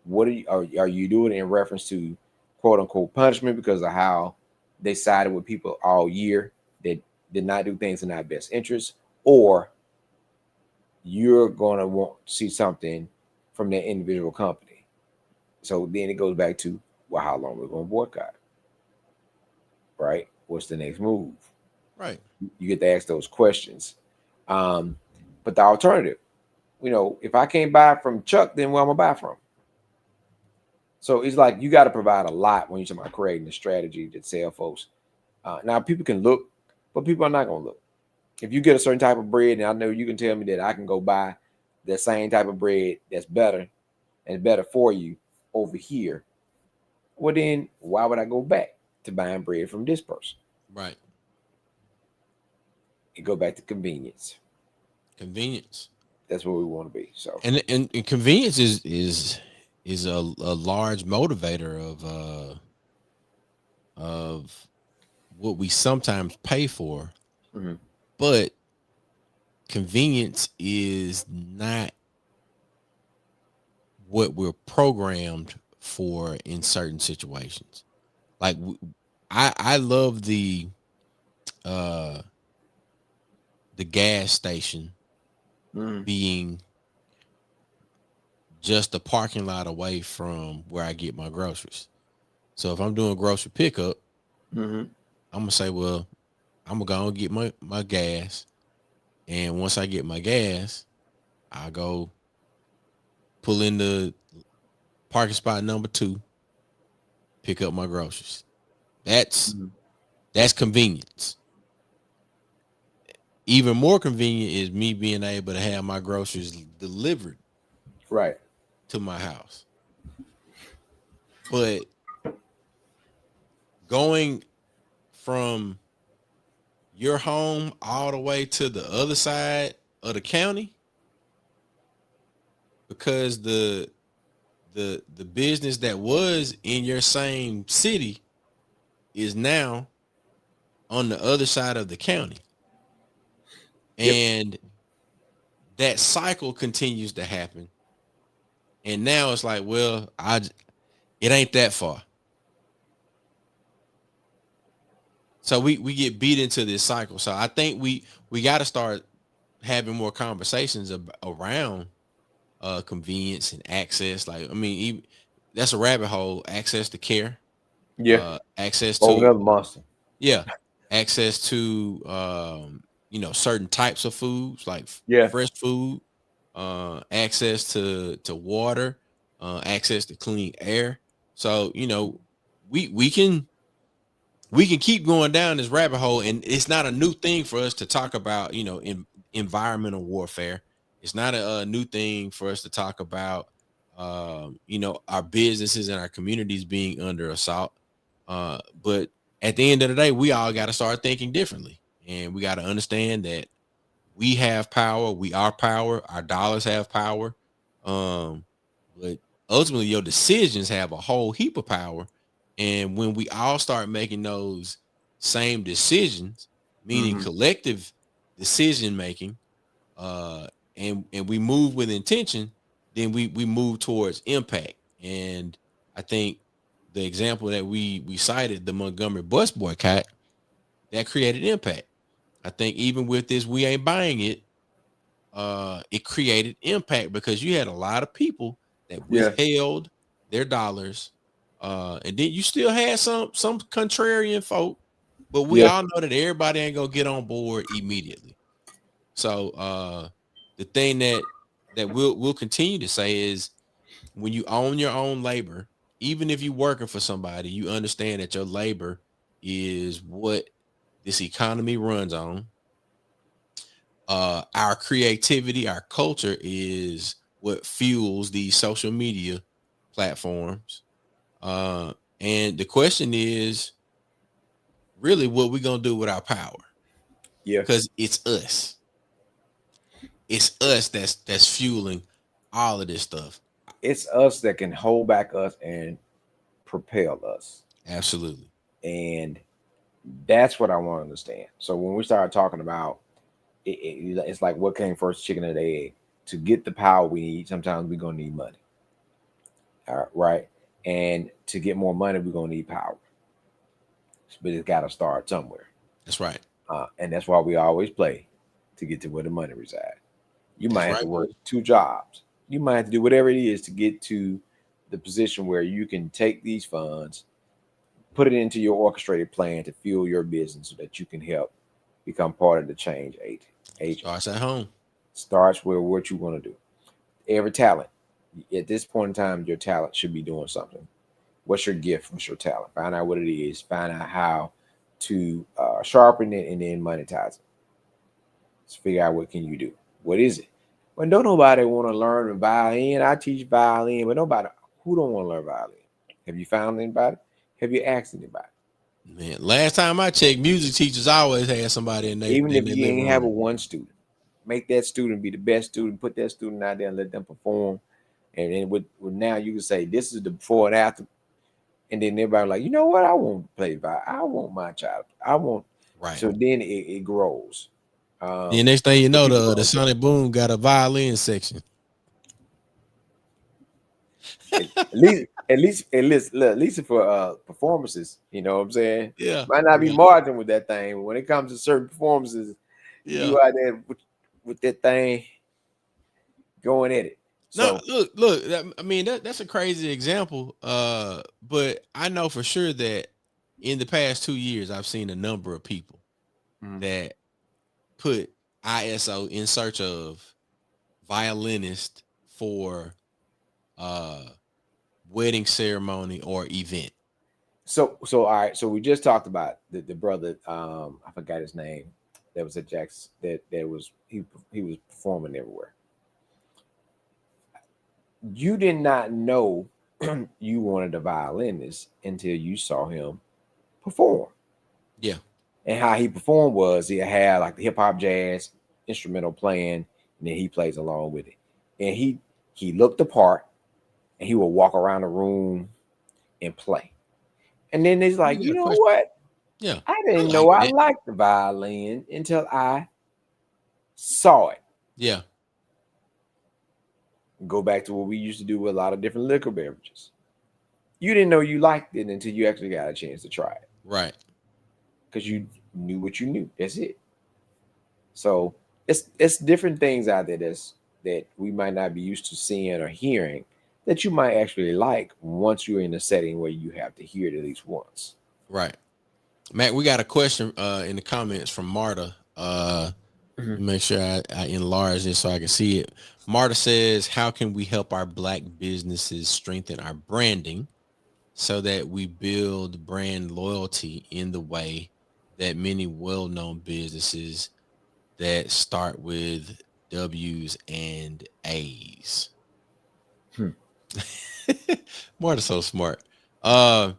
What are you doing in reference to quote unquote punishment because of how they sided with people all year that did not do things in our best interest, or you're going to want to see something from that individual company? So then it goes back to, well, how long we're going to boycott, right? What's the next move? Right. You get to ask those questions. Um, but the alternative, if I can't buy from Chuck, then where I'm gonna buy from? So it's like you got to provide a lot when you're talking about creating a strategy to sell folks. Now people can look, but people are not gonna look. If you get a certain type of bread, and I know you can tell me that I can go buy the same type of bread that's better and better for you over here, well then why would I go back to buying bread from this person? Right. It go back to convenience. Convenience. That's where we want to be. So And convenience is a large motivator of what we sometimes pay for, mhm. but convenience is not what we're programmed for in certain situations. Like I love uh the gas station Mhm. being just a parking lot away from where I get my groceries. So if I'm doing grocery pickup, Mhm. I'm gonna say, well, I'm gonna go and get my gas, and once I get my gas, I go pull in the parking spot number 2, pick up my groceries. That's Mhm. that's convenience. Even more convenient is me being able to have my groceries delivered Right. to my house. But going from your home all the way to the other side of the county, because the business that was in your same city is now on the other side of the county, Yep. and that cycle continues to happen. And now it's like, well, it ain't that far. So we get beat into this cycle. So I think we got to start having more conversations around convenience and access. Like, I mean, even, that's a rabbit hole. Access to care, Yeah. access Oh, to another monster. yeah, access to certain types of foods like Yeah. fresh food, access to water, access to clean air. So we can keep going down this rabbit hole, and it's not a new thing for us to talk about, in environmental warfare. It's not a new thing for us to talk about our businesses and our communities being under assault. But at the end of the day, we all got to start thinking differently, and we got to understand that we have power, we are power, our dollars have power. But ultimately your decisions have a whole heap of power. And when we all start making those same decisions, meaning Hmm. collective decision making, uh and we move with intention, then we move towards impact. And I think the example that we cited, the Montgomery bus boycott, that created impact. I think even with this, we ain't buying it. It created impact because you had a lot of people that Yeah. withheld their dollars, and then you still had some contrarian folk, but we Yeah. all know that everybody ain't gonna get on board immediately. So the thing that we'll continue to say is when you own your own labor, even if you're working for somebody, you understand that your labor is what this economy runs on. Our creativity, our culture is what fuels these social media platforms. Uh, and the question is really what we're gonna do with our power Yeah. because it's us. It's us that's fueling all of this stuff. It's us that can hold back us and propel us. Absolutely. And that's what I want to understand. So when we start talking about it's like what came first, chicken or the egg? To get the power we need, sometimes we're gonna need money. All right, right? And to get more money, we're gonna need power. But it's gotta start somewhere. That's right. And that's why we always play to get to where the money resides. You might That's have to right. work 2 jobs. You might have to do whatever it is to get to the position where you can take these funds, put it into your orchestrated plan to fuel your business so that you can help become part of the change agent. Starts at home. Starts with what you want to do. Every talent, at this point in time, your talent should be doing something. What's your gift? What's your talent? Find out what it is. Find out how to sharpen it and then monetize it. Let's figure out what can you do. What is it? Well, don't nobody want to learn violin. I teach violin, but nobody who don't want to learn violin. Have you found anybody? Have you asked anybody? Man, last time I checked, music teachers always had somebody in Even if their you living ain't have a room. one student, make that student be the best student. Put that student out there and let them perform. And then with now you can say this is the before and after. And then everybody like, you know what? I want to play violin. I want my child. I want. Right. So then it grows. The next thing you The know, people the gonna do. Sonic Boom got a violin section. At least for performances, you know what I'm saying? Yeah. Might not be Yeah. margin with that thing, but when it comes to certain performances, Yeah. you out there with that thing going at it. No, So look. I mean, that's a crazy example. But I know for sure that in the past 2 years, I've seen a number of people mhm. that put ISO in search of violinist for uh wedding ceremony or event. So all right, so we just talked about the brother, I forgot his name, that was at Jack's that was he was performing everywhere. You did not know you wanted a violinist until you saw him perform. Yeah. And how he performed was he had like the hip hop jazz instrumental playing, and then he plays along with it. And he looked the part, and he would walk around the room and play. And then he's You like, you got a know question? what? Yeah. I I didn't like know I that. liked the violin until I saw it. Yeah. Go back to what we used to do with a lot of different liquor beverages. You didn't know you liked it until you actually got a chance to try it Right. because you knew what you knew. That's it. So it's different things out there that we might not be used to seeing or hearing that you might actually like once you're in a setting where you have to hear it at least once. Right. Matt, we got a question in the comments from Marta. Mhm. Make sure I enlarge this so I can see it. Marta says, how can we help our black businesses strengthen our branding so that we build brand loyalty in the way that many well-known businesses that start with W's and A's? Hmm. Marta's so smart. Uh,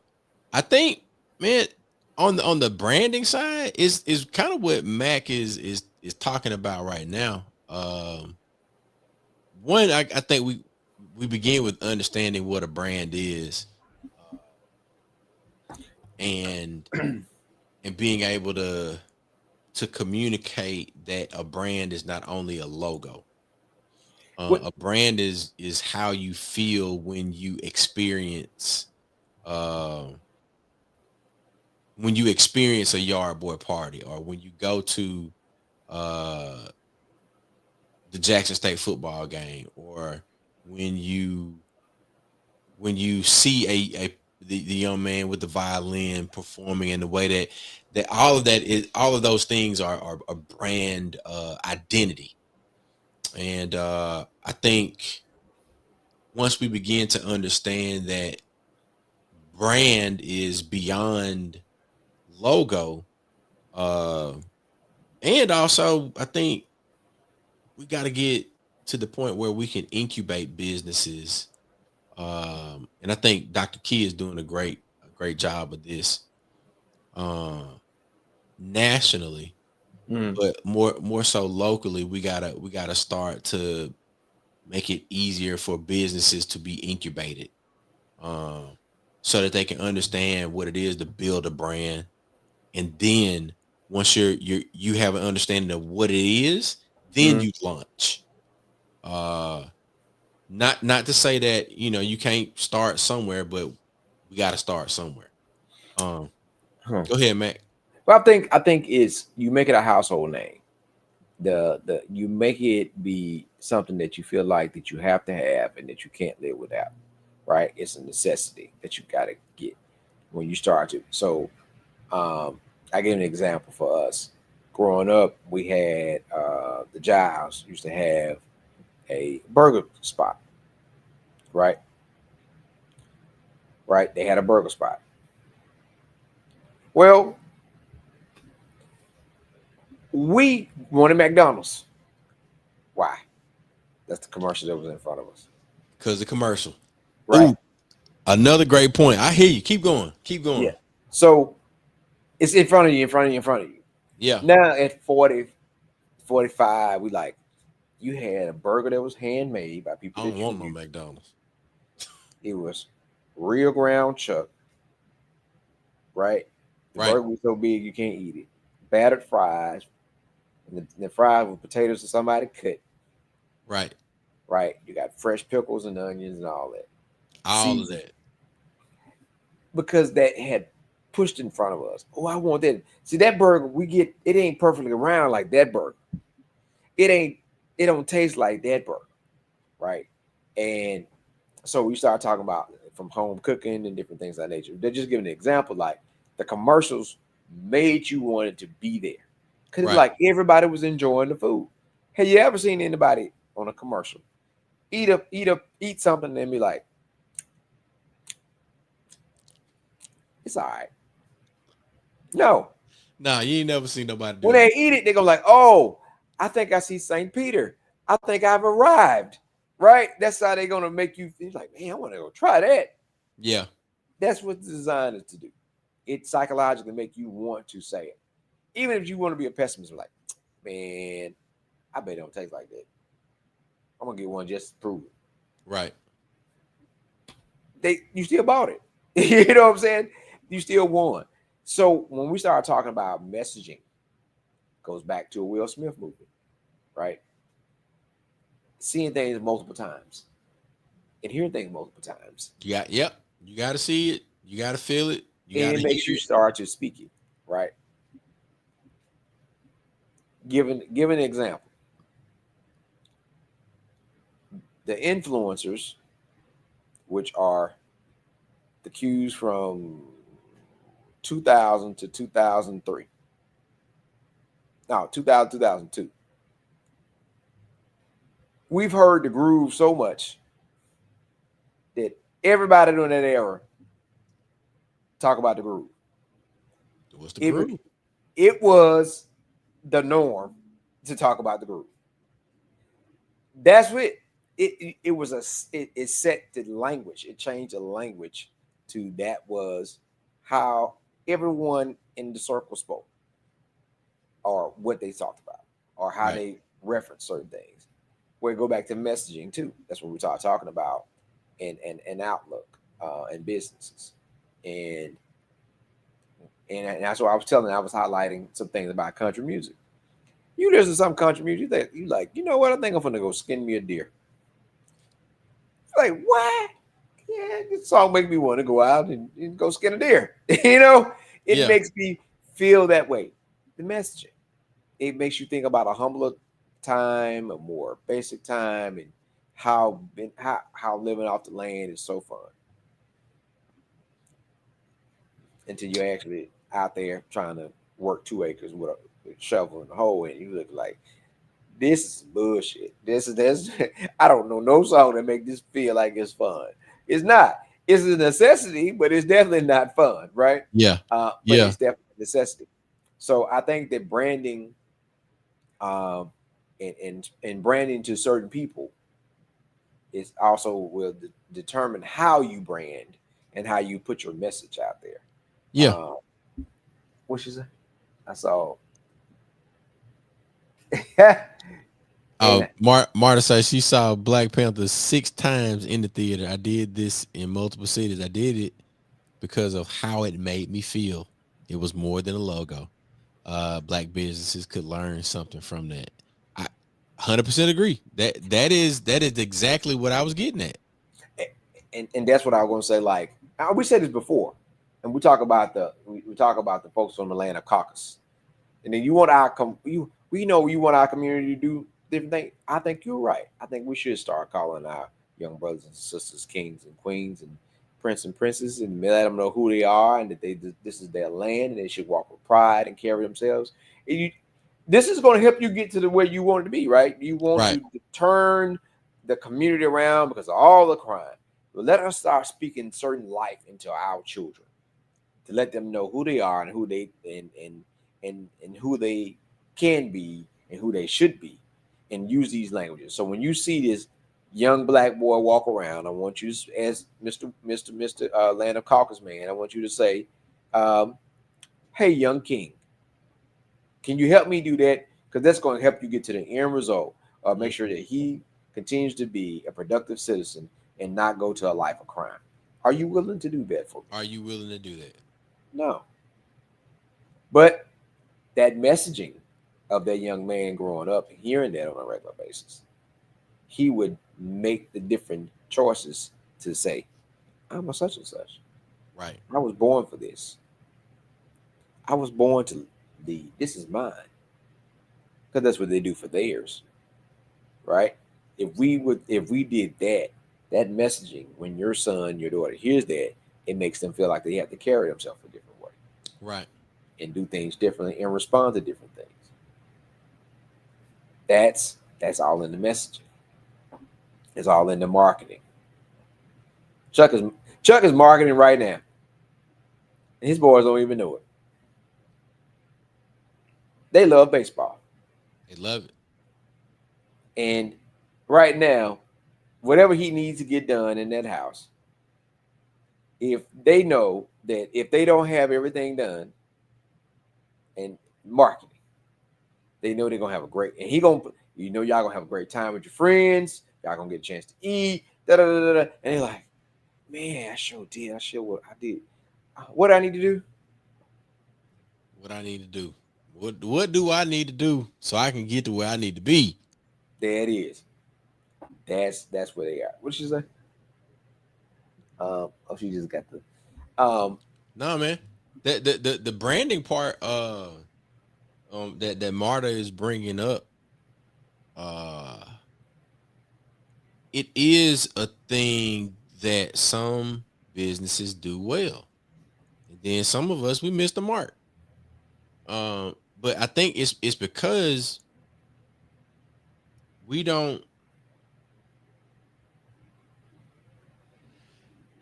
I think, man, on the branding side is kind of what Mac is talking about right now. One, I think we begin with understanding what a brand is, and being able to communicate that a brand is not only a logo. What? A brand is how you feel uh, when you experience a yard boy party, or when you go to uh, the Jackson State football game, or when you when you see the young man with the violin performing in the way that all of those things are a brand identity. And I think once we begin to understand that brand is beyond logo, uh and also I think we got to get to the point where we can incubate businesses. And I think Dr. Key is doing a great job of this uh, nationally, Mm, but more so locally. We gotta start to make it easier for businesses to be incubated, um, so that they can understand what it is to build a brand. And then once you have an understanding of what it is, then mm, you launch. Uh, not to say that you can't start somewhere, but we got to start somewhere. Um, huh. Go ahead, Mac. But I think is you make it a household name. The you make it be something that you feel like that you have to have and that you can't live without. Right? It's a necessity that you got to get when you start to. So I give an example for us. Growing up, we had the Giles used to have a burger spot, right? Right? They had a burger spot. Well, we wanted McDonald's. Why? That's the commercial that was in front of us. Because the commercial. Right? Ooh, another great point. I hear you. Keep going. Keep Yeah. going. So it's in front of you, in front of you, in front of you. Yeah. Now at 40, 45, we like, you had a burger that was handmade by people I don't that you want no knew. McDonald's. It was real ground chuck, right? The Right. burger was so big you can't eat it. Battered fries, and the fries with potatoes that somebody cut, Right. right? You got fresh pickles and onions and all that. All of Seasoned. that. Because that had pushed in front of us. Oh, I want that. See, that burger we get, it ain't perfectly round like that burger. It ain't, it don't taste like that burger, right? And so we start talking about from home cooking and different things of that nature. They're just giving an example, like the commercials made you want it to be there. Cause Right. like everybody was enjoying the food. Have you ever seen anybody on a commercial eat something and be like, it's all right? No. Nah, you ain't never seen nobody When do they that. eat it, they go like, "Oh, I think I see Saint Peter. I think I've arrived." Right? That's how they're gonna make you feel like, man, I want to go try that. Yeah. That's what the design is to do. It psychologically make you want to say it, even if you want to be a pessimist. Like, man, I bet it don't taste like that. I'm gonna get one just to prove it. Right. You still bought it. You know what I'm saying? You still won. So when we start talking about messaging, goes back to a Will Smith movie, right? Seeing things multiple times and hearing things multiple times, Yep. You got to see it. You got to feel it. You got and to it hear makes you it. start to speak it, right? Give an example. The influencers, which are the cues from 2000 to 2003, no, 2000, 2002. We've heard the groove so much that everybody during that era talk about the groove. What's the It, groove? it was the norm to talk about the groove. That's what it was it set the language. It changed the language to that was how everyone in the circle spoke or what they talked about or how Right. they reference certain things. Where go back to messaging too. That's what we start talking about and outlook and businesses. And and that's what I was telling. I was highlighting some things about country music. You listen to some country music, you think you like, you know what? I think I'm gonna go skin me a deer. Like, what? Yeah, this song makes me want to go out and go skin a deer. You know, it Yeah. makes me feel that way. The messaging, it makes you think about a humbler time, a more basic time, and how living off the land is so fun until you're actually out there trying to work 2 acres with a shovel and a hoe, and you look like this is bullshit. This I don't know no song that make this feel like it's fun. It's not. It's a necessity, but it's definitely not fun, right? Yeah. But Yeah. it's definitely a necessity. So I think that branding, um, and branding to certain people is also will determine how you brand and how you put your message out there. Yeah. What she say? I saw. and Marta says she saw Black Panther 6 times in the theater. I did this in multiple cities. I did it because of how it made me feel. It was more than a logo. Black businesses could learn something from that. I 100% agree. That is exactly what I was getting at. and that's what I was going to say. Like we said this before, and we talk about the folks on the land of caucus, and then you want we know you want our community to do different things. I think you're right. I think we should start calling our young brothers and sisters kings and queens and prince and princesses, and let them know who they are and that this is their land and they should walk with pride and carry themselves. And this is going to help you get to the where you want to be, right? You want Right. to turn the community around because of all the crime. But let us start speaking certain life into our children to let them know who they are and who they and who they can be and who they should be, and use these languages. So when you see this young black boy walk around, I want you, as Mr. Land of Caucus man, I want you to say, um, "Hey, young king, can you help me do that? Because that's going to help you get to the end result. Make Mhm. sure that he continues to be a productive citizen and not go to a life of crime. Are you willing to do that for me?" Are you willing to do that? No. But that messaging of that young man growing up and hearing that on a regular basis, he would make the different choices to say, "I'm a such and such. Right. I was born for this. I was born to lead. This is mine." Because that's what they do for theirs, right? If we did that, that messaging, when your son, your daughter hears that, it makes them feel like they have to carry themselves a different way Right. and do things differently and respond to different things. That's all in the messaging. It's all in the marketing. Chuck is Chuck is marketing right now. And his boys don't even know it. They love baseball. They love it. And right now, whatever he needs to get done in that house, if they know that if they don't have everything done and marketing, they know they're gonna have a great, and he gonna, y'all gonna have a great time with your friends. Y'all gonna get a chance to eat. Da da da da. And they're like, man, I sure did. I sure what I did. What I need to do? What I need to do. What do I need to do so I can get to where I need to be? There it is. That's where they are. What did she say? Oh, she just got the No, man. The branding part that Marta is bringing up, uh it is a thing that some businesses do well. And then some of us we miss the mark. But I think it's because we don't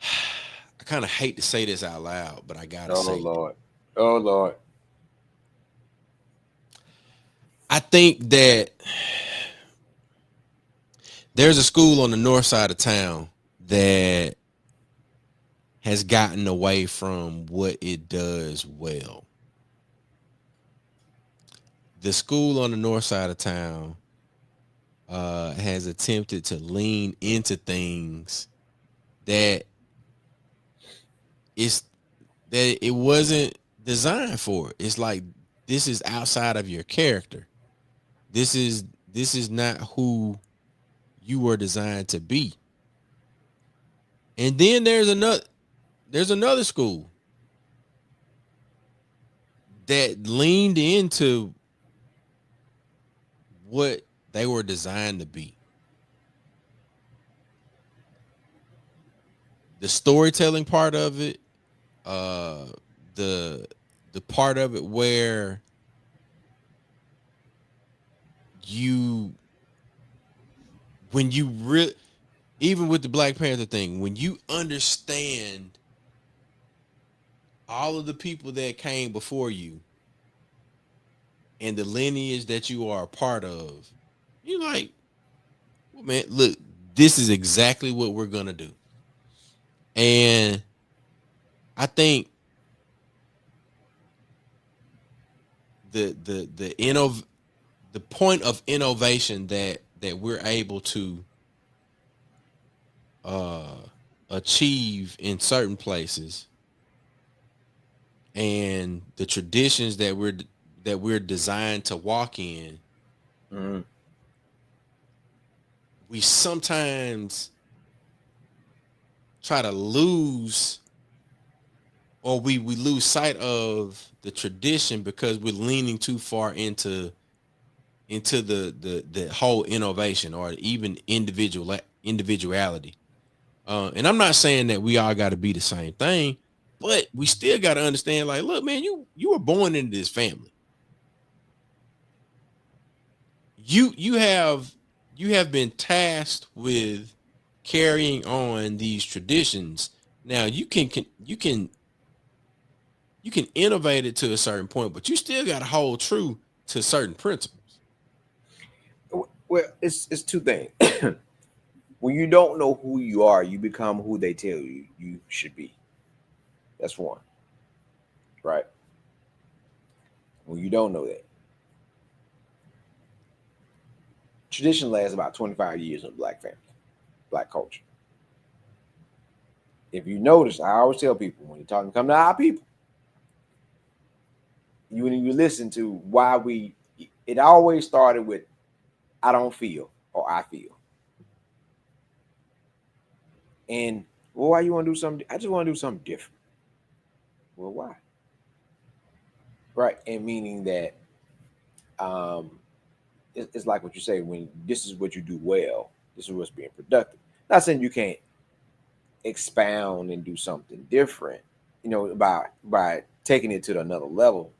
I kind of hate to say this out loud, but I gotta Oh say it. Lord. Oh Lord. I think that there's a school on the north side of town that has gotten away from what it does well. The school on the north side of town has attempted to lean into things that it's that it wasn't designed for. It's like this is outside of your character. This is not who you were designed to be. And then there's another school that leaned into what they were designed to be. The storytelling part of it, uh the part of it where you when you really, even with the Black Panther thing, when you understand all of the people that came before you and the lineage that you are a part of, you like, well, man, look, this is exactly what we're gonna do. And I think the point of innovation that we're able to uh achieve in certain places, and the traditions that we're designed to walk in, Mhm. we sometimes try to lose, or we lose sight of the tradition because we're leaning too far into the whole innovation or even individuality. And I'm not saying that we all got to be the same thing, but we still got to understand, like, look, man, you were born into this family. You have been tasked with carrying on these traditions. Now you can innovate it to a certain point, but you still got to hold true to certain principles. Well, it's two things. When you don't know who you are, you become who they tell you you should be. That's one, right? When you don't know that, tradition lasts about 25 years in black family, black culture. If you notice, I always tell people when you're talking, come to our people. When you listen to why we, it always started with I don't feel or I feel, and well, why you want to do something? I just want to do something different. Well, why? Right, and meaning that um, it's like what you say when this is what you do well. This is what's being productive. Not saying you can't expound and do something different, by taking it to another level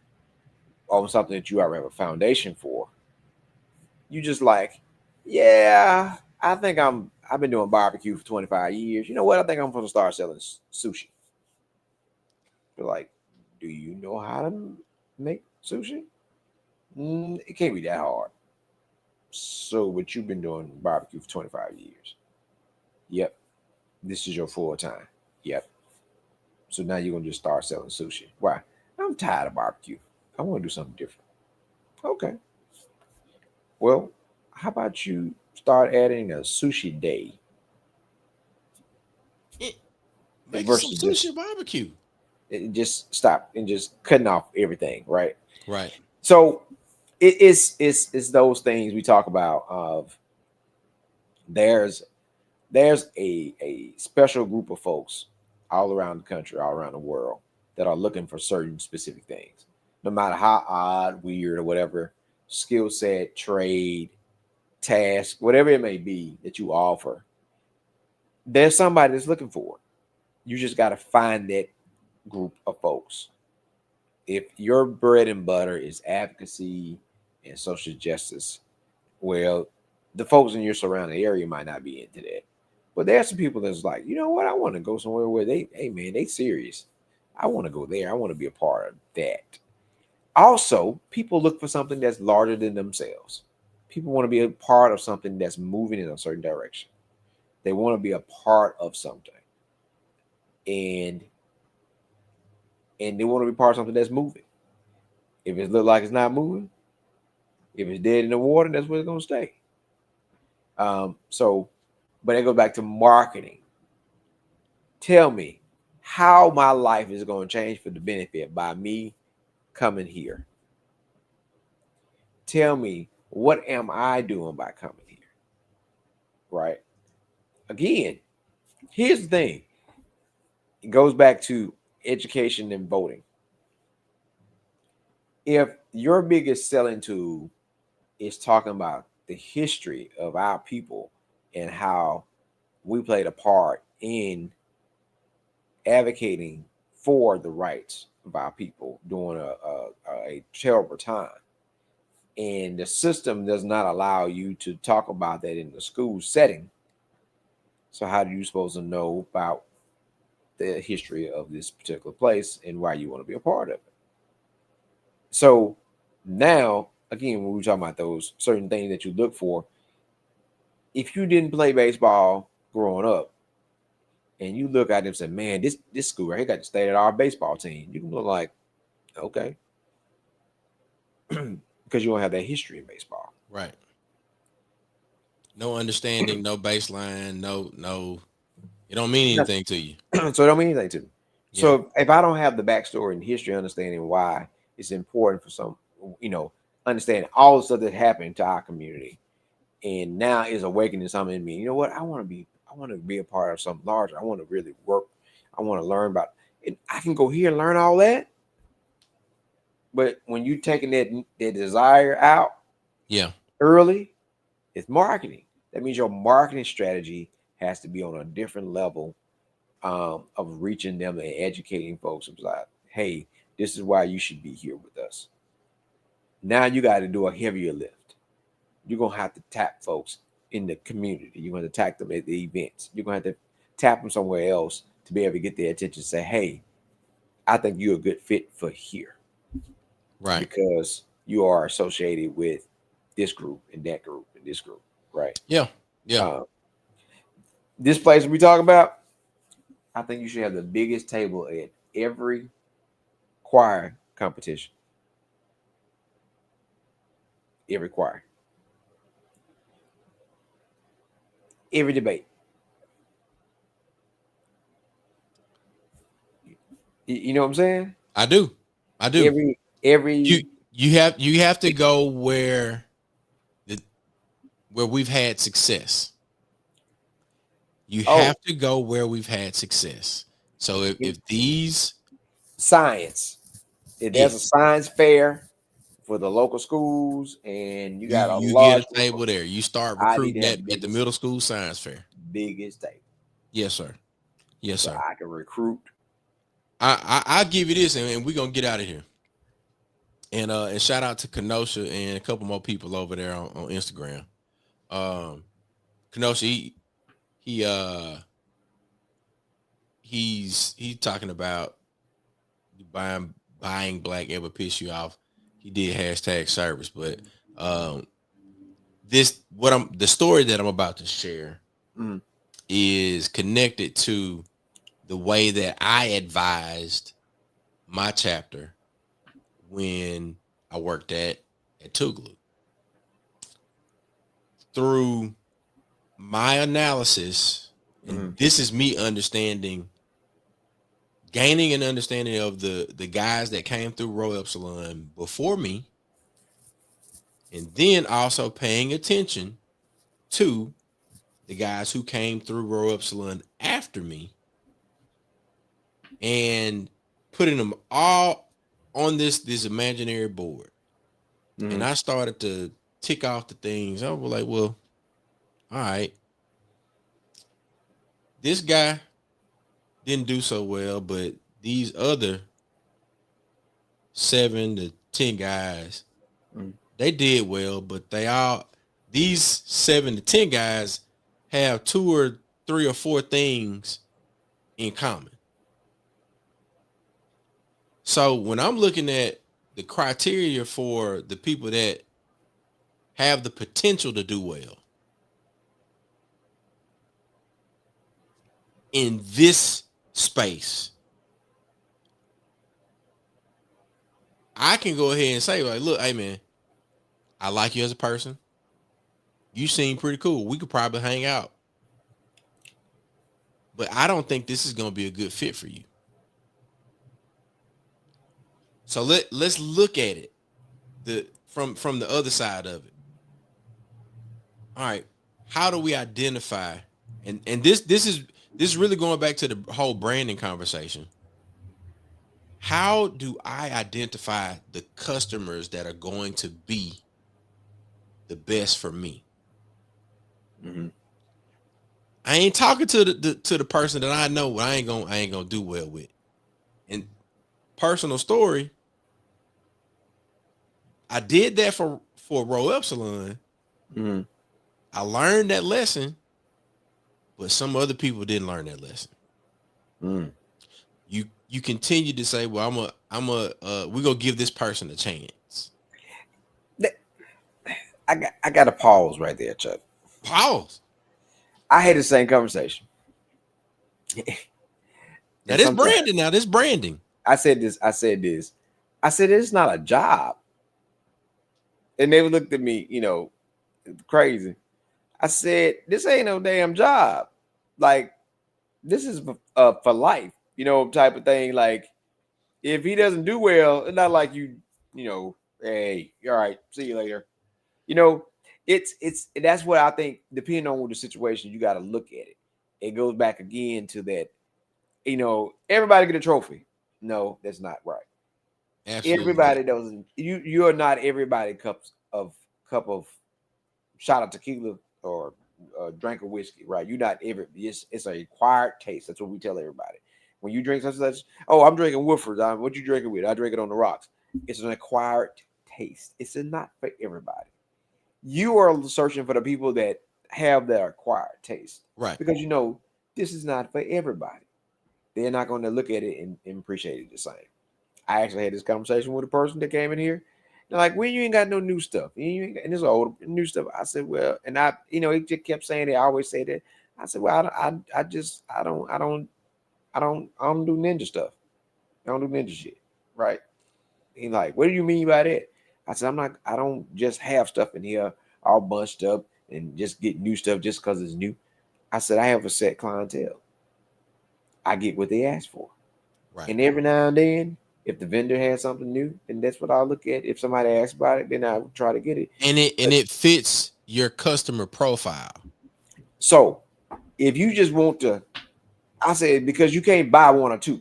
on something that you already have a foundation for. You just like, yeah, I've been doing barbecue for 25 years. You know what? I think I'm going to start selling sushi. You're like, do you know how to make sushi? It can't be that hard. So, but you've been doing barbecue for 25 years. Yep. This is your full time. Yep. So now you're gonna just start selling sushi. Why? I'm tired of barbecue. I want to do something different. Okay. Well, how about you start adding a sushi day It, making some versus sushi barbecue. just stop and just cutting off everything, right? Right. So it's those things we talk about of there's there's a special group of folks all around the country, all around the world that are looking for certain specific things. No matter how odd, weird, or whatever skill set, trade, task, whatever it may be that you offer, there's somebody that's looking for it. You just got to find that group of folks. If your bread and butter is advocacy and social justice, well, the folks in your surrounding area might not be into that. But there's some people that's like, you know what? I want to go somewhere where hey man, they serious. I want to go there. I want to be a part of that. Also, people look for something that's larger than themselves. People want to be a part of something that's moving in a certain direction. They want to be a part of something, and they want to be part of something that's moving. If it looks like it's not moving, if it's dead in the water, that's where it's gonna stay. So, but it goes back to marketing. Tell me how my life is going to change for the benefit by me coming here. Tell me what am I doing by coming here, right? Again, here's the thing. it goes back to education and voting. If your biggest selling tool is talking about the history of our people and how we played a part in advocating for the rights of our people during a terrible time, and the system does not allow you to talk about that in the school setting, so how do you supposed to know about the history of this particular place and why you want to be a part of it? So now, again, when we talk about those certain things that you look for, if you didn't play baseball growing up, and you look at them and say, "Man, this school right here got the state of our baseball team," you can look like, okay, because you don't have that history in baseball. Right. No understanding, no baseline, no. It don't mean anything to you. So it don't mean anything to me. Yeah. So if I don't have the backstory and history, understanding why it's important for some, you know, understanding all the stuff that happened to our community, and now is awakening something in me. You know what? I want to be a part of something larger. I want to really work. I want to learn about it. I can go here and learn all that. But when you taking that desire out Yeah. early, it's marketing. That means your marketing strategy has to be on a different level of reaching them and educating folks about, hey, this is why you should be here with us. Now you got to do a heavier lift. You're gonna have to tap folks in the community. You're gonna tap them at the events. You're gonna have to tap them somewhere else to be able to get their attention. Say, hey, I think you're a good fit for here Right. because you are associated with this group and that group and this group, right? Yeah. Yeah. Uh, this place we talk about, I think you should have the biggest table at every choir competition, every choir, every debate. You know what I'm saying? I do. I do. Every You every you have to go the where we've had success. You oh have to go where we've had success. So if these, science. If yeah, there's a science fair for the local schools and you got a you get a large group of, table there. You start I need to recruiting have at the middle school science fair. biggest table Yes, sir. Yes, so sir. I can recruit. I'll give you this, and we're gonna get out of here. And shout out to Kenosha and a couple more people over there on Instagram. Um, Kenosha, he he's talking about buying black ever piss you off. He did hashtag service, but um, the story that I'm about to share Mm, is connected to the way that I advised my chapter when I worked at Tuglu. Through my analysis, and mm, this is me gaining an understanding of the guys that came through Royal Epsilon before me, and then also paying attention to the guys who came through Royal Epsilon after me, and putting them all on this imaginary board. And mm, I started to tick off the things. I was like, well, all right, this guy didn't do so well, but these other 7 to 10 guys, mm, they did well, but these 7 to 10 guys have 2 or 3 or 4 things in common. So when I'm looking at the criteria for the people that have the potential to do well in this space, I can go ahead and say, like, look, hey man, I like you as a person. You seem pretty cool. We could probably hang out. But I don't think this is going to be a good fit for you. So let's look at it from the other side of it. All right, how do we identify? And this is really going back to the whole branding conversation. How do I identify the customers that are going to be the best for me? Mm-hmm. I ain't talking to the person that I know I ain't gonna do well with. And personal story, I did that for Row Epsilon. Mm-hmm. I learned that lesson, but some other people didn't learn that lesson. Mm. You continue to say, well, we're gonna give this person a chance. I got to pause right there, Chuck. Pause. I had the same conversation. Now this branding. Now this branding. I said this. I said it's not a job. And they looked at me, crazy. I said, this ain't no damn job. Like, this is for life, type of thing. Like, if he doesn't do well, it's not like hey, all right, see you later. It's that's what I think. Depending on the situation, you got to look at it. It goes back again to that. Everybody get a trophy. No, that's not right. Absolutely. Everybody doesn't. You are not everybody cup of shot of tequila or drink of whiskey, right? You're not every. It's an acquired taste. That's what we tell everybody. When you drink such, oh, I'm drinking Woodford. What you drinking with? I drink it on the rocks. It's an acquired taste. It's not for everybody. You are searching for the people that have that acquired taste, right? Because this is not for everybody. They're not going to look at it and appreciate it the same. I actually had this conversation with a person that came in here. They're like, well, you ain't got no new stuff. And this old new stuff. I said, well, and he just kept saying it. I always say that. I said, well, I don't do ninja stuff. I don't do ninja shit. Right. He's like, what do you mean by that? I said, I don't just have stuff in here all bunched up and just get new stuff just because it's new. I said, I have a set clientele. I get what they ask for. Right. And every now and then, if the vendor has something new, then that's what I'll look at. If somebody asks about it, then I'll try to get it. And it fits your customer profile. So if you just want to, I said, because you can't buy one or two.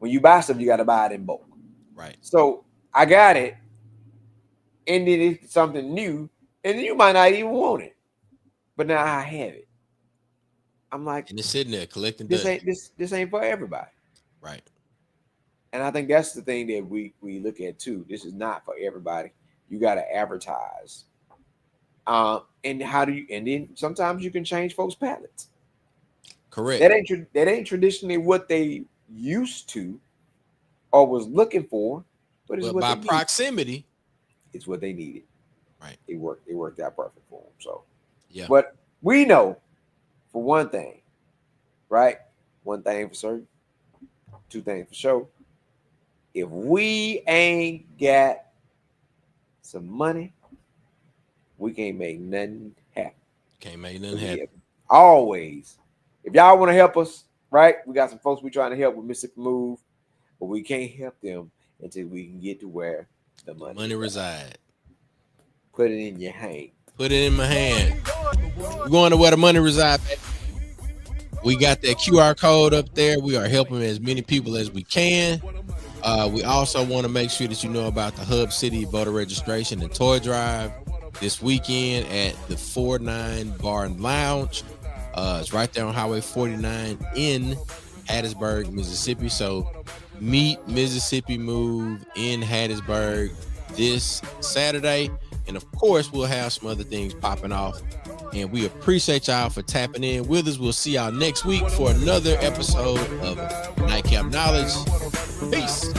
When you buy stuff, you got to buy it in bulk. Right. So I got it, and then it's something new, and then you might not even want it. But now I have it. I'm like, and it's sitting there collecting this dust. This ain't for everybody. Right. And I think that's the thing that we look at too. This is not for everybody. You got to advertise. And how do you? And then sometimes you can change folks' palates. Correct. That ain't traditionally what they used to or was looking for, but it's what by they proximity, needed. It's what they needed. Right. It worked out perfect for them. So yeah. But we know, for one thing, right? One thing for certain, two things for sure. If we ain't got some money, we can't make nothing happen. Can't make nothing happen. Always. If y'all want to help us, right? We got some folks we trying to help with Mississippi Move, but we can't help them until we can get to where the money reside. Put it in your hand. Put it in my hand. We're going to where the money reside. We got that QR code up there. We are helping as many people as we can. We also want to make sure that you know about the Hub City voter registration and toy drive this weekend at the 49 Bar and Lounge. It's right there on Highway 49 in Hattiesburg, Mississippi. So meet Mississippi Move in Hattiesburg this Saturday. And of course, we'll have some other things popping off. And we appreciate y'all for tapping in with us. We'll see y'all next week for another episode of Nightcap Knowledge. Peace.